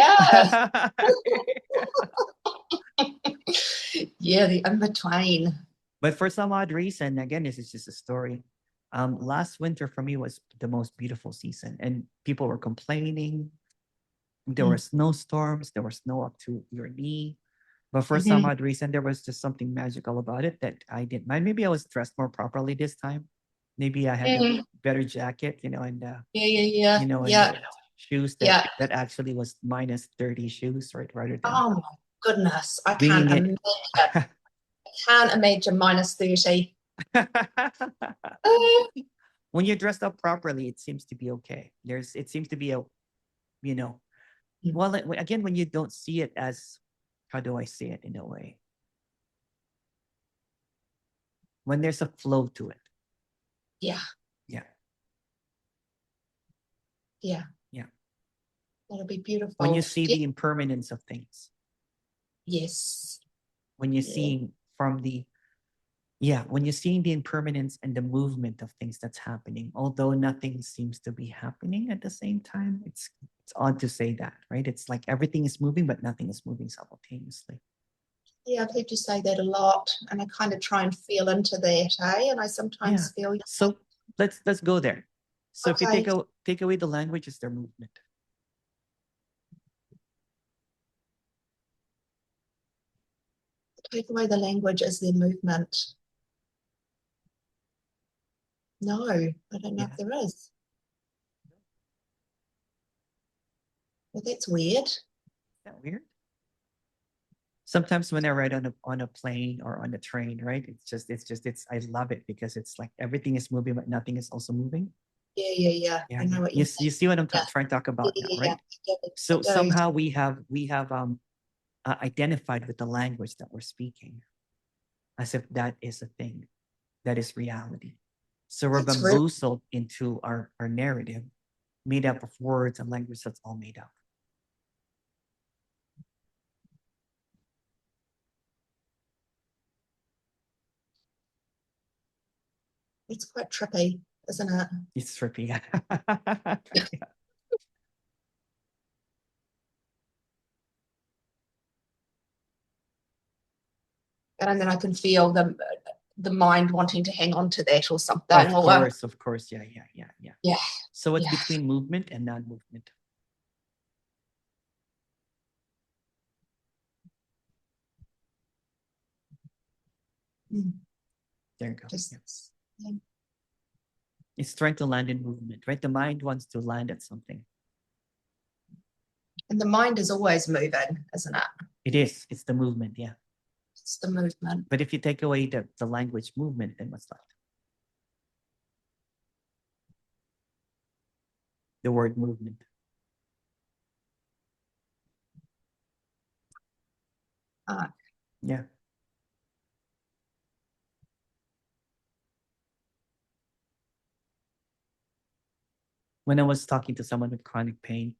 Yeah, the in-between. But for some odd reason, again, this is just a story. Last winter for me was the most beautiful season, and people were complaining. There were snowstorms. There was snow up to your knee. But for some odd reason, there was just something magical about it that I didn't mind. Maybe I was dressed more properly this time. Maybe I had a better jacket, you know, and you know, and shoes that actually was minus 30 shoes, right? Rather than oh my goodness, I can't imagine. I can't imagine minus 30. When you're dressed up properly, it seems to be okay. It seems to be a, you know, well, again, when you don't see it as, how do I say it in a way? When there's a flow to it. Yeah. That'll be beautiful. When you see the impermanence of things. Yes. When you're seeing from the, when you're seeing the impermanence and the movement of things that's happening, although nothing seems to be happening at the same time, it's odd to say that, right? It's like everything is moving, but nothing is moving simultaneously. Yeah, I've heard you say that a lot, and I kind of try and feel into that, and I sometimes feel. So let's go there. So if you take away the language, it's their movement. Take away the language is their movement. No, I don't know if there is. Well, that's weird. Is that weird? Sometimes when I ride on a plane or on a train, right? It's I love it because it's like everything is moving, but nothing is also moving. Yeah. I know what you see what I'm trying to talk about now, right? So somehow we have identified with the language that we're speaking, as if that is a thing, that is reality. So we're bamboozled into our narrative, made up of words and language that's all made up. It's quite trippy, isn't it? It's trippy. Yeah. And then I can feel the mind wanting to hang on to that or something. Of course. Yeah. Yeah. So it's between movement and non-movement. There you go. Yeah. It's trying to land in movement, right? The mind wants to land at something. And the mind is always moving, isn't it? It is. It's the movement, yeah. It's the movement. But if you take away the language movement, then what's left? The word movement. Yeah. When I was talking to someone with chronic pain,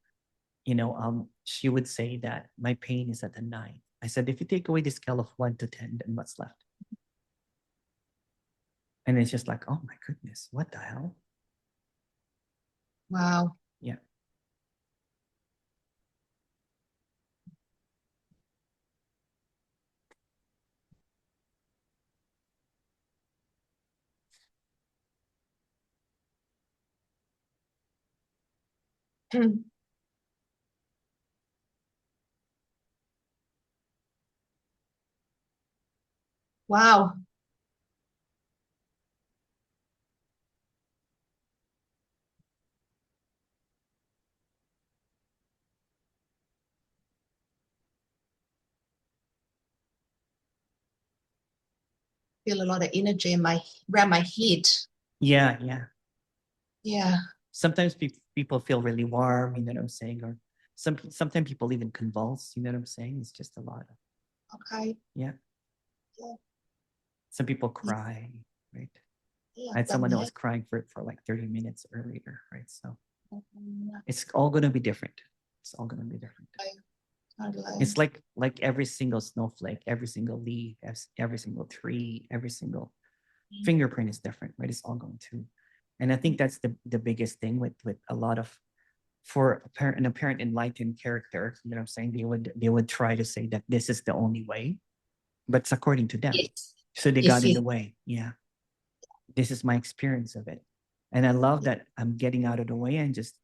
she would say that my pain is at a 9. I said, if you take away the scale of 1 to 10, then what's left? And it's just like, oh my goodness, what the hell? Wow. Yeah. Wow. Feel a lot of energy around my head. Yeah. Yeah. Sometimes people feel really warm, you know what I'm saying? Or sometimes people even convulse, you know what I'm saying? It's just a lot of. Okay. Yeah. Yeah. Some people cry, right? Yeah, I had someone that was crying for like 30 minutes earlier, right? So Mm-hmm. it's all going to be different. It's all going to be different. Totally. It's like every single snowflake, every single leaf, every single tree, every single fingerprint is different, right? It's all going to. And I think that's the biggest thing with a lot of, for an apparent enlightened character, you know what I'm saying? They would try to say that this is the only way, but it's according to them. Yes. So they got in the way. Yeah. This is my experience of it. And I love that I'm getting out of the way and just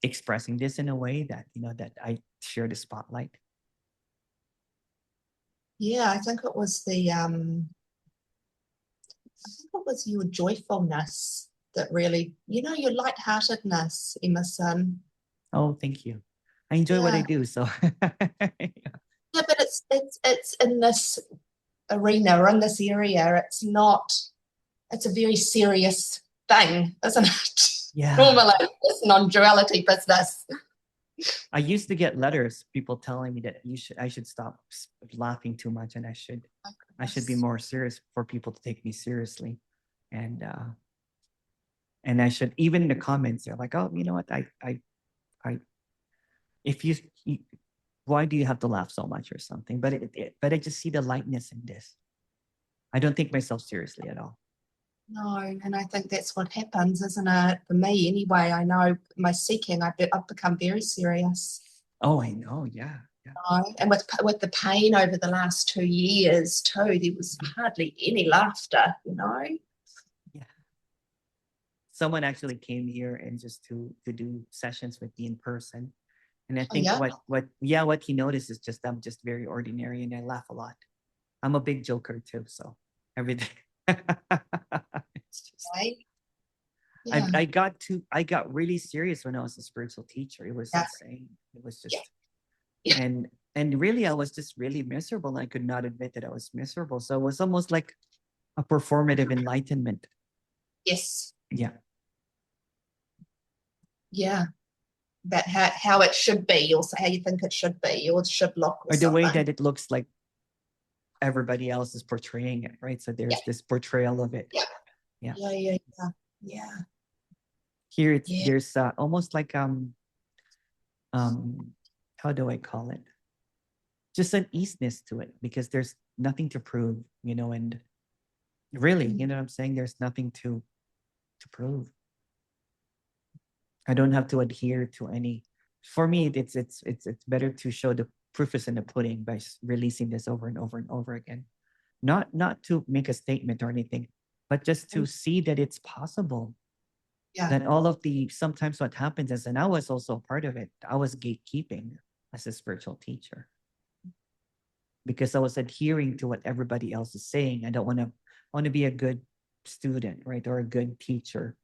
expressing this in a way that, that I share the spotlight. Yeah, I think it was your joyfulness that really, your lightheartedness, Emerson. Oh, thank you. I enjoy what I do. So yeah, but it's in this arena or in this area. It's a very serious thing, isn't it? Yeah. Normally, it's non-duality business. I used to get letters, people telling me that I should stop laughing too much, and I should be more serious for people to take me seriously, and I should, even in the comments, they're like, oh, you know what, if you why do you have to laugh so much or something? But I just see the lightness in this. I don't take myself seriously at all. No, and I think that's what happens, isn't it? For me, anyway. I know my seeking, I've become very serious. Oh, I know, yeah. And with the pain over the last 2 years too, there was hardly any laughter, Yeah. Someone actually came here and just to do sessions with me in person. And I think what he noticed is just I'm just very ordinary and I laugh a lot. I'm a big joker too, so everything. It's just, I got really serious when I was a spiritual teacher. It was insane. It was just and really I was just really miserable. I could not admit that I was miserable. So it was almost like a performative enlightenment. Yes. Yeah. Yeah. about how it should be, or how you think it should be or should look, or the way that it looks like everybody else is portraying it, right? So there's this portrayal of it. Yeah. Here it's there's almost like how do I call it? Just an easiness to it, because there's nothing to prove, you know, and really, you know what I'm saying? There's nothing to prove. I don't have to adhere to any. For me, it's better to show the proof is in the pudding by releasing this over and over and over again. Not to make a statement or anything, but just to see that it's possible. Yeah. That all of the, sometimes what happens is, and I was also a part of it, I was gatekeeping as a spiritual teacher, because I was adhering to what everybody else is saying. I don't want to be a good student, right? Or a good teacher.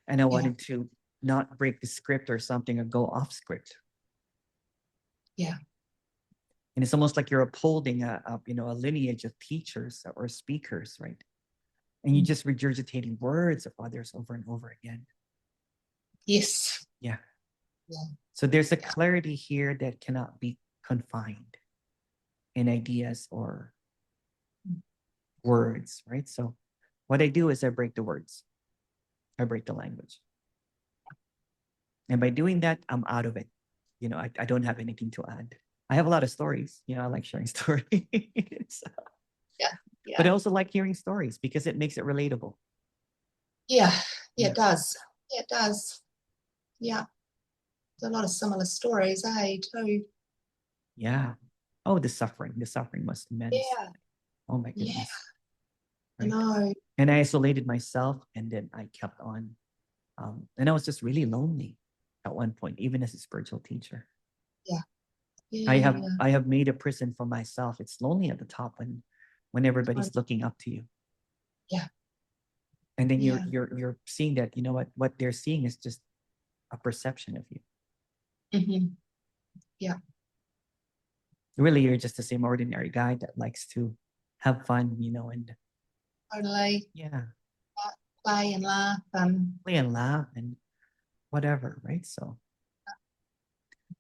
And I wanted to not break the script or something, or go off script. Yeah. And it's almost like you're upholding a lineage of teachers or speakers, right? And you're just regurgitating words of others over and over again. Yes. Yeah. So there's a clarity here that cannot be confined in ideas or words, right? So what I do is I break the words. I break the language. And by doing that, I'm out of it. You know, I don't have anything to add. I have a lot of stories. You know, I like sharing stories. But I also like hearing stories because it makes it relatable. Yeah, it does. Yeah, it does. Yeah. There's a lot of similar stories, too. Yeah. Oh, the suffering must be immense. Yeah. Oh my goodness. Yeah. Right? I know. And I isolated myself, and then I kept on. And I was just really lonely at one point, even as a spiritual teacher. Yeah. I have made a prison for myself. It's lonely at the top when everybody's looking up to you. Yeah. And then you're seeing that, you know what they're seeing is just a perception of you. Mm-hmm. Yeah. Really, you're just the same ordinary guy that likes to have fun, you know, and totally. Yeah. Play and laugh and whatever, right? So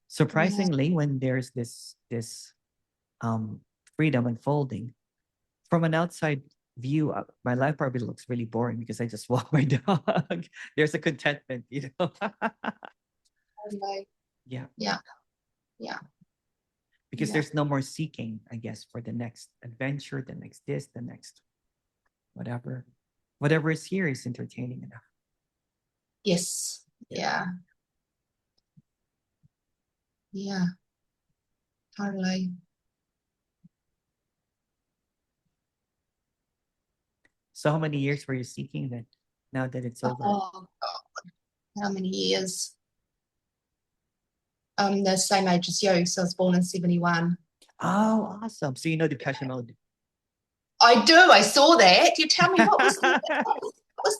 surprisingly, when there's this freedom unfolding from an outside view, my life probably looks really boring because I just walk my dog. There's a contentment, you know. Totally. Yeah. Because there's no more seeking, I guess, for the next adventure, the next this, the next whatever is here is entertaining enough. Yes. Yeah. Totally. So how many years were you seeking then, now that it's over? Oh God. How many years? The same age as you, so I was born in 71. Oh, awesome. So you know Depeche Mode. I do. I saw that. You tell me, what was their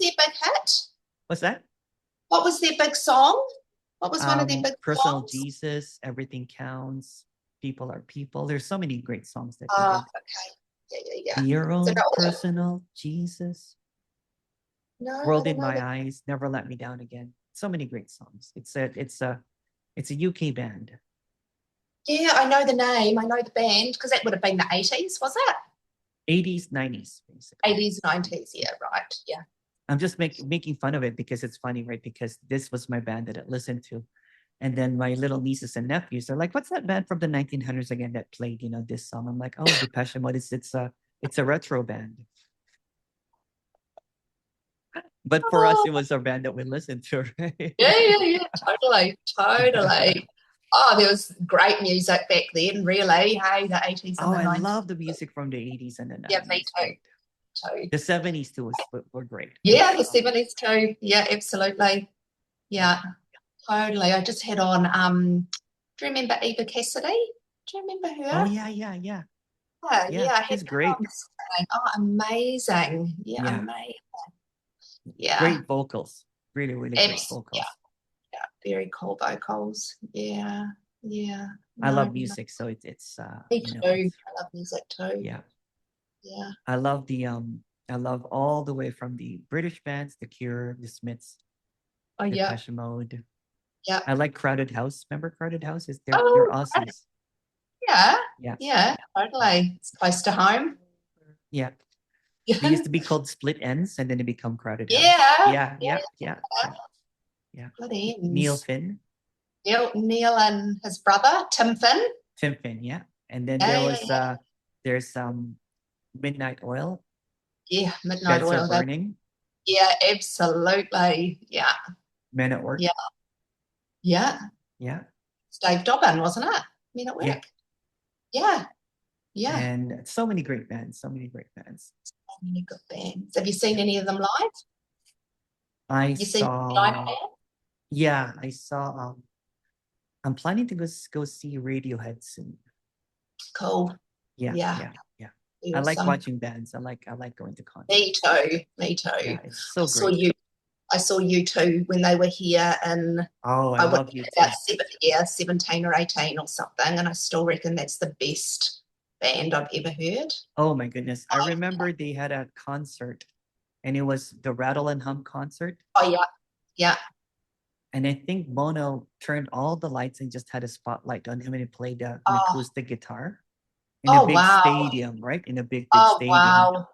big hit? What's that? What was their big song? What was one of their big Personal songs? Jesus, Everything Counts, People Are People. There's so many great songs that Oh, they did. okay. Yeah. Your own personal Jesus. No, World in My Eyes, Never Let Me Down Again. So many great songs. It's a UK band. Yeah, I know the name. I know the band because that would have been the 80s, was it? 80s, 90s, basically. 80s, 90s. Yeah, right. Yeah. I'm just making fun of it because it's funny, right? Because this was my band that I listened to. And then my little nieces and nephews are like, what's that band from the 1900s again that played, you know, this song? I'm like, oh, Depeche Mode. It's a retro band. But for us, it was a band that we listened to, right? Yeah. Totally. Oh, there was great music back then, really. Hey, the 80s and the 90s. I love the music from the 80s and the 90s. Yeah, me too. The 70s too were great. Yeah, the 70s too. Yeah, absolutely. Yeah, totally. I just had on, do you remember Eva Cassidy? Do you remember her? Oh, yeah. Yeah, she's great. Oh, amazing. Yeah, amazing. Yeah. Great vocals. Really, really great vocals. Yeah, very cool vocals. Yeah. I love music, so it's me too. I love music too. Yeah. I love all the way from the British bands, The Cure, The Smiths, Depeche Mode. Yeah. I like Crowded House. Remember Crowded House? They're Oh, right. Aussies. Yeah. Yeah. Yeah, totally. It's close to home. Yeah. They used to be called Split Ends, and then they become Crowded House. Yeah. Yeah. Split Neil ends. Finn. Neil and his brother, Tim Finn. Tim Finn, yeah. And then Yeah. there's Midnight Oil. Yeah, Midnight Beds Are Oil. Burning. Yeah, absolutely. Yeah. Men at Work. Yeah. Yeah. Yeah. It's Dave Dobbin, wasn't it? Men at Work. Yeah. Yeah. Yeah. And so many great bands. So many great bands. So many good bands. Have you seen any of them live? I You seen saw. live band? Yeah, I saw. I'm planning to go see Radiohead soon. Cool. Yeah. Awesome. I like watching bands. I like going to concerts. Me too. Yeah, it's so great. I saw U2 when they were here, and I love you about 17 or 18 or something, and I still reckon that's the best band I've ever heard. Oh my goodness. I remember they had a concert, and it was the Rattle and Hum concert. Oh yeah. And I think Bono turned all the lights and just had a spotlight on him, and he played an acoustic guitar in a big stadium, right? In a big stadium. Wow.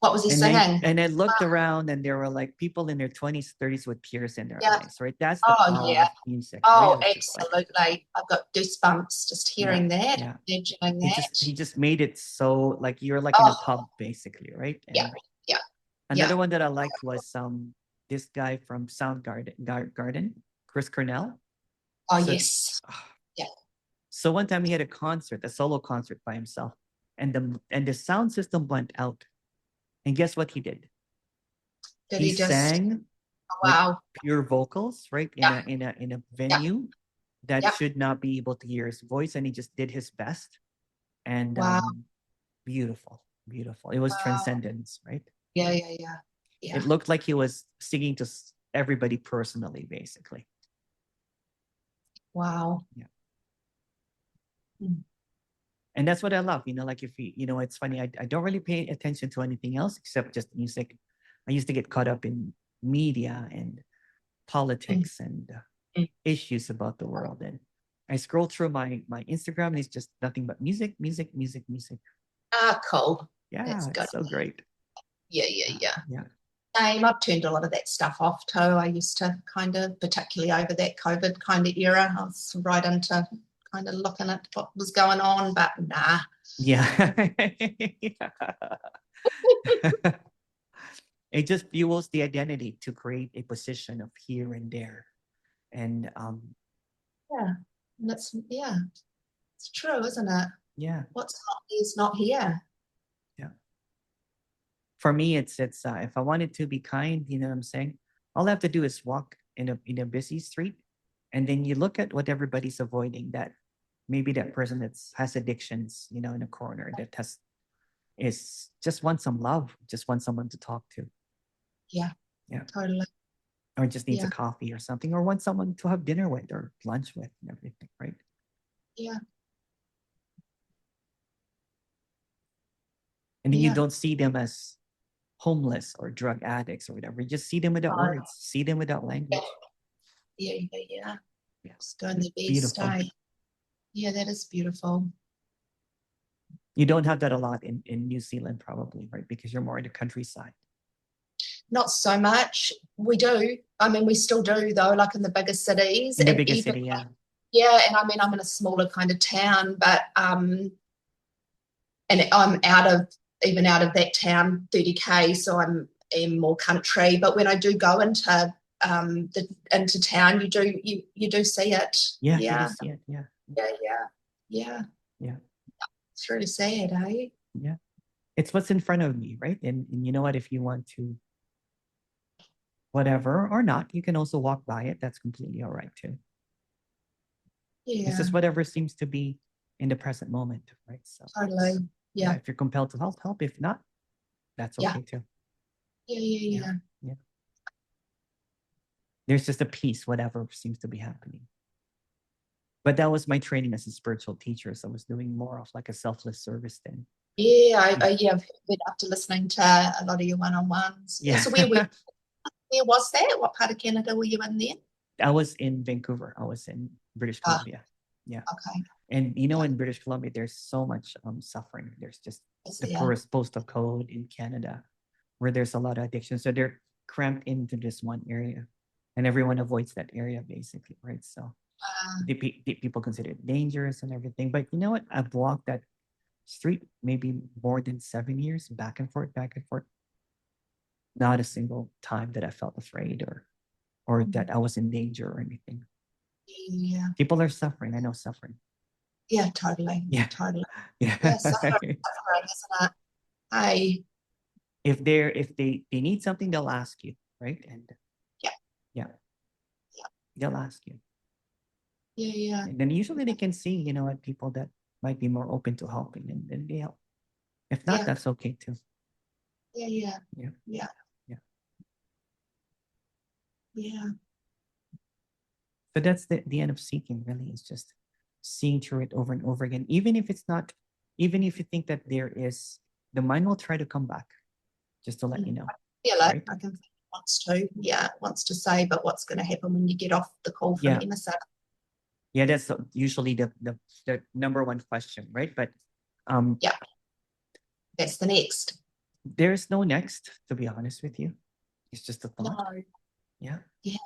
What was he singing? And I looked around, and there were like people in their 20s, 30s with tears in their eyes, right? That's the power of music. Oh, right? absolutely. I've got goosebumps just hearing that, imagining that. He just made it so like you're like in a pub, basically, right? And yeah. Another one that I liked was this guy from Soundgarden, Chris Cornell. Oh, yes. Yeah. So one time he had a solo concert by himself, and the sound system went out. And guess what he did? He sang pure vocals, right? In a venue that should not be able to hear his voice, and he just did his best. And beautiful. It was transcendence, right? Yeah. It looked like he was singing to everybody personally, basically. Wow. Yeah. And that's what I love, like if it's funny, I don't really pay attention to anything else except just music. I used to get caught up in media and politics and issues about the world. And I scroll through my Instagram, and it's just nothing but music. Cool. Yeah, it's so great. Yeah. Same. I've turned a lot of that stuff off too. I used to kind of, particularly over that COVID kind of era, I was right into kind of looking at what was going on, but nah. Yeah. It just fuels the identity to create a position of here and there. And it's true, isn't it? Yeah. What's not here is not here. Yeah. For me, it's if I wanted to be kind, you know what I'm saying? All I have to do is walk in a busy street, and then you look at what everybody's avoiding. That maybe that person that has addictions, in a corner that is just wants some love, just wants someone to talk to. Yeah. Totally. Or just needs a coffee or something, or wants someone to have dinner with or lunch with and everything, right? Yeah. And then you don't see them as homeless or drug addicts or whatever. You just see them without words, see them without language. Yeah. Yes. Doing the best. Yeah, that is beautiful. You don't have that a lot in New Zealand, probably, right? Because you're more in the countryside. Not so much. We do. I mean, we still do, though, like in the bigger cities. In the bigger city, yeah. Yeah, and I mean, I'm in a smaller kind of town, but and I'm out of that town 30k, so I'm in more country. But when I do go into town, you do see it. Yeah. You do see it. Yeah. It's really sad, eh? Yeah. It's what's in front of me, right? And you know what? If you want to, whatever or not, you can also walk by it. That's completely all right too. Yeah. It's just whatever seems to be in the present moment, right? So totally. Yeah. If you're compelled to help. If not, that's okay too. Yeah. There's just a peace, whatever seems to be happening. But that was my training as a spiritual teacher. So I was doing more of like a selfless service then. Yeah, I've heard after listening to a lot of your one-on-ones. Yeah. So where was that? What part of Canada were you in then? I was in Vancouver. I was in British Columbia. Yeah. Okay. And you know, in British Columbia, there's so much suffering. There's just the poorest postal code in Canada, where there's a lot of addiction. So they're cramped into this one area, and everyone avoids that area basically, right? So the people consider it dangerous and everything. But you know what? I've walked that street maybe more than 7 years, back and forth, back and forth. Not a single time that I felt afraid or that I was in danger or anything. Yeah. People are suffering. I know suffering. Yeah, totally. Yeah. Totally. Yeah. Yeah, suffering, isn't it? If they need something, they'll ask you, right? And yeah, they'll ask you. Yeah. And then usually they can see, you know, what people that might be more open to helping, and then they help. If not, that's okay too. Yeah. So that's the end of seeking, really, is just seeing through it over and over again. Even if it's not, even if you think that there is, the mind will try to come back, just to let you know. Yeah, like right? I can think it wants to. Yeah, it wants to say, but what's going to happen when you get off the call from Emerson? Yeah, that's usually the number one question, right? But yeah, that's the next. There's no next, to be honest with you. It's just a thought. No. Yeah. Yeah.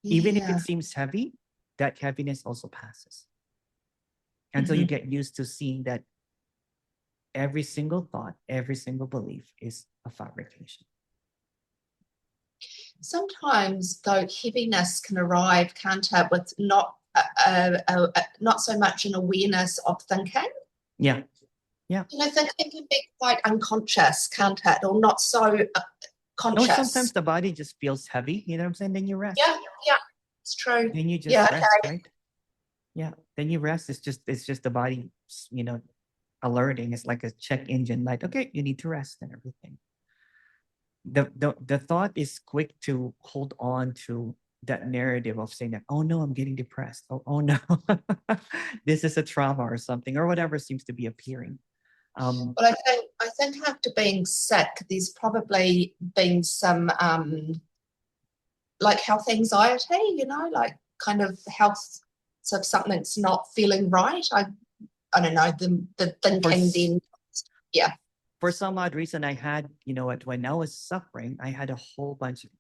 Even if it seems heavy, that heaviness also passes. Until you get used to seeing that every single thought, every single belief is a fabrication. Sometimes, though, heaviness can arrive, can't it, with not so much an awareness of thinking. Yeah. Yeah. You know, thinking can be quite unconscious, can't it, or not so conscious. No, sometimes the body just feels heavy. You know what I'm saying? Then you rest. Yeah, it's true. Then you just rest, right? Yeah. Then you rest. It's just the body, you know, alerting. It's like a check engine light. Okay, you need to rest and everything. The thought is quick to hold on to that narrative of saying that, oh no, I'm getting depressed. Oh no, this is a trauma or something, or whatever seems to be appearing. Well, I think after being sick, there's probably been some like health anxiety, you know, like kind of health, so if something's not feeling right, I don't know, the thinking then, yeah. For some odd reason, I had, you know what, when I was suffering, I had a whole bunch of,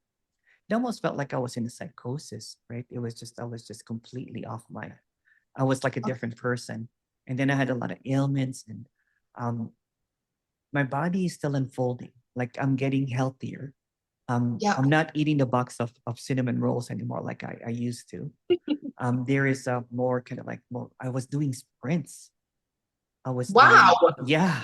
it almost felt like I was in a psychosis, right? I was just completely off I was like a different person. And then I had a lot of ailments, and my body is still unfolding. Like I'm getting healthier. I'm not eating the box of cinnamon rolls anymore like I used to. There is a more kind of like more, I was doing sprints. I was yeah.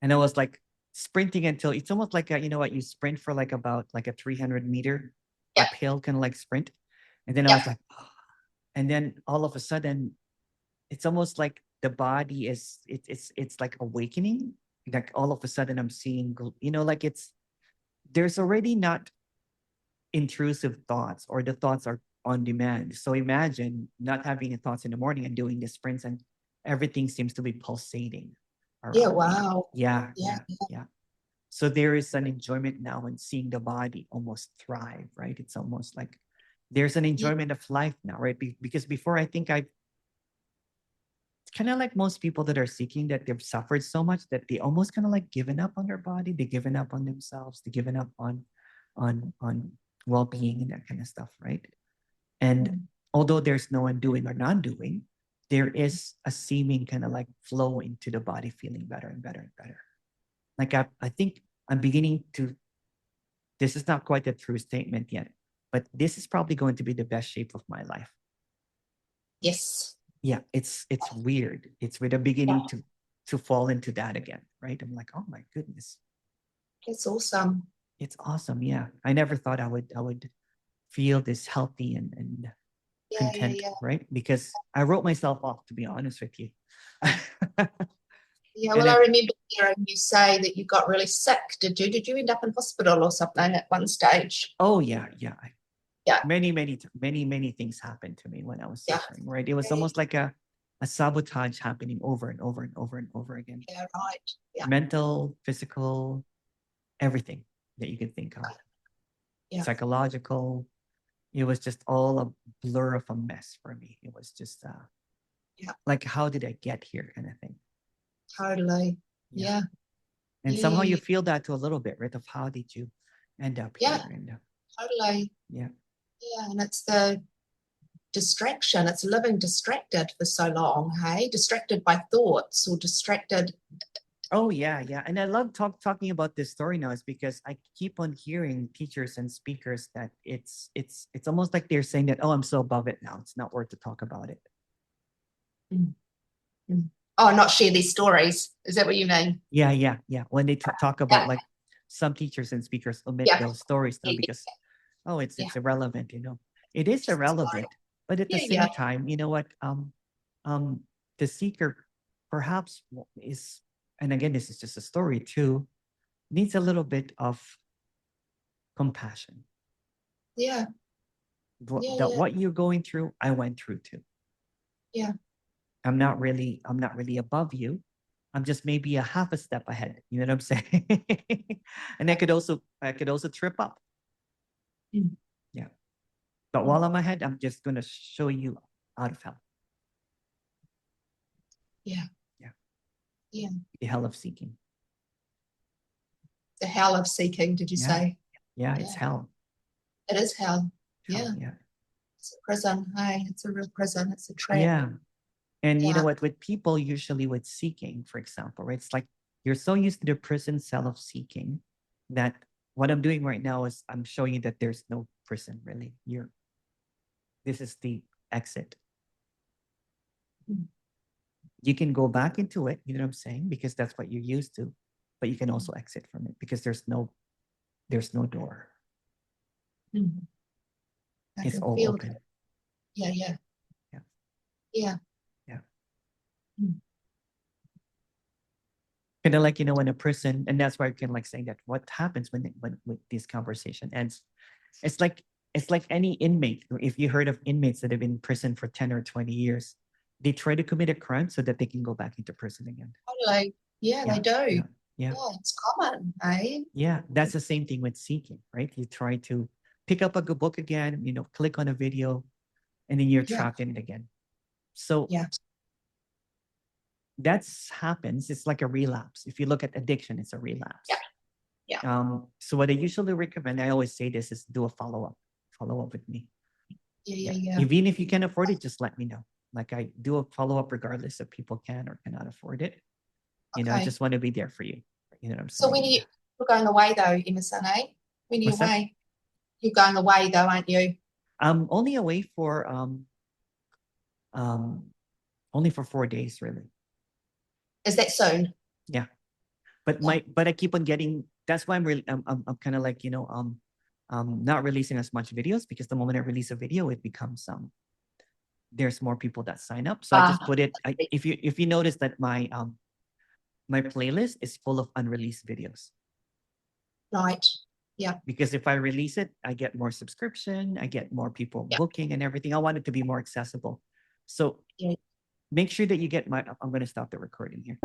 And I was like sprinting until it's almost like you know what, you sprint for like about like a 300-meter uphill kind of like sprint. And then I was like, oh. And then all of a sudden, it's almost like the body is it's like awakening. Like all of a sudden I'm seeing, you know, like there's already not intrusive thoughts, or the thoughts are on demand. So imagine not having the thoughts in the morning and doing the sprints, and everything seems to be pulsating. Yeah, wow. Yeah. So there is an enjoyment now in seeing the body almost thrive, right? It's almost like there's an enjoyment of life now, right? Because before, I think it's kind of like most people that are seeking, that they've suffered so much that they almost kind of like given up on their body, they've given up on themselves, they've given up on well-being and that kind of stuff, right? And although there's no undoing or non-doing, there is a seeming kind of like flow into the body, feeling better and better and better. Like I think I'm beginning to, this is not quite a true statement yet, but this is probably going to be the best shape of my life. Yes. Yeah, it's weird. It's weird. I'm beginning to fall into that again, right? I'm like, oh my goodness. It's awesome. It's awesome. Yeah. I never thought I would feel this healthy and content, right? Because I wrote myself off, to be honest with you. Yeah, well, I remember hearing you say that you got really sick. Did you end up in hospital or something at one stage? Oh yeah. Many things happened to me when I was suffering, right? It was almost like a sabotage happening over and over and over and over again. Yeah, right. Yeah. Mental, physical, everything that you could think of. Yeah. psychological. It was just all a blur of a mess for me. It was just like, how did I get here, kind of thing. Totally. Yeah. And somehow you feel that too a little bit, right? Of how did you end up here? And, totally. Yeah. And it's the distraction. It's living distracted for so long, hey? Distracted by thoughts or distracted. Oh yeah. And I love talking about this story now is because I keep on hearing teachers and speakers that it's almost like they're saying that, oh, I'm so above it now. It's not worth to talk about it. Oh, not share these stories. Is that what you mean? Yeah. When they talk about like some teachers and speakers omit those stories now because, oh, it's irrelevant, It is irrelevant, but at the same time, you know what? The seeker perhaps is, and again, this is just a story too, needs a little bit of compassion. What you're going through, I went through too. I'm not really above you. I'm just maybe a half a step ahead. You know what I'm saying? And I could also trip up. Yeah. But while I'm ahead, I'm just gonna show you out of hell. Yeah. The hell of seeking. The hell of seeking, did you say? Yeah, it's hell. It is hell. Yeah. It's a prison. Hey, it's a real prison. It's a trap. Yeah. And you know what, with people, usually with seeking, for example, right? It's like you're so used to the prison cell of seeking that what I'm doing right now is I'm showing you that there's no prison really. This is the exit. You can go back into it, you know what I'm saying? Because that's what you're used to. But you can also exit from it because there's no door. It's all open. Yeah. Kind of like, when a person, and that's why I can like saying that what happens when this conversation ends. It's like any inmate. If you heard of inmates that have been in prison for 10 or 20 years, they try to commit a crime so that they can go back into prison again. Totally. They do. Yeah, it's common, eh? Yeah, that's the same thing with seeking, right? You try to pick up a good book again, click on a video, and then you're trapped in it again. So that's happens. It's like a relapse. If you look at addiction, it's a relapse. So what I usually recommend, I always say this, is do a follow-up with me. Even if you can afford it, just let me know. Like I do a follow-up regardless if people can or cannot afford it. I just want to be there for you. You know what I'm saying? So when you're going away though, Emerson, eh? When you're away, you're going away though, aren't you? I'm only away for only for 4 days, really. Is that soon? Yeah, but I keep on getting. That's why I'm really I'm kind of like not releasing as much videos because the moment I release a video, it becomes there's more people that sign up. So I just put it. If you notice that my playlist is full of unreleased videos. Right. Yeah. Because if I release it, I get more subscription, I get more people booking and everything. I want it to be more accessible. So make sure that you get I'm going to stop the recording here.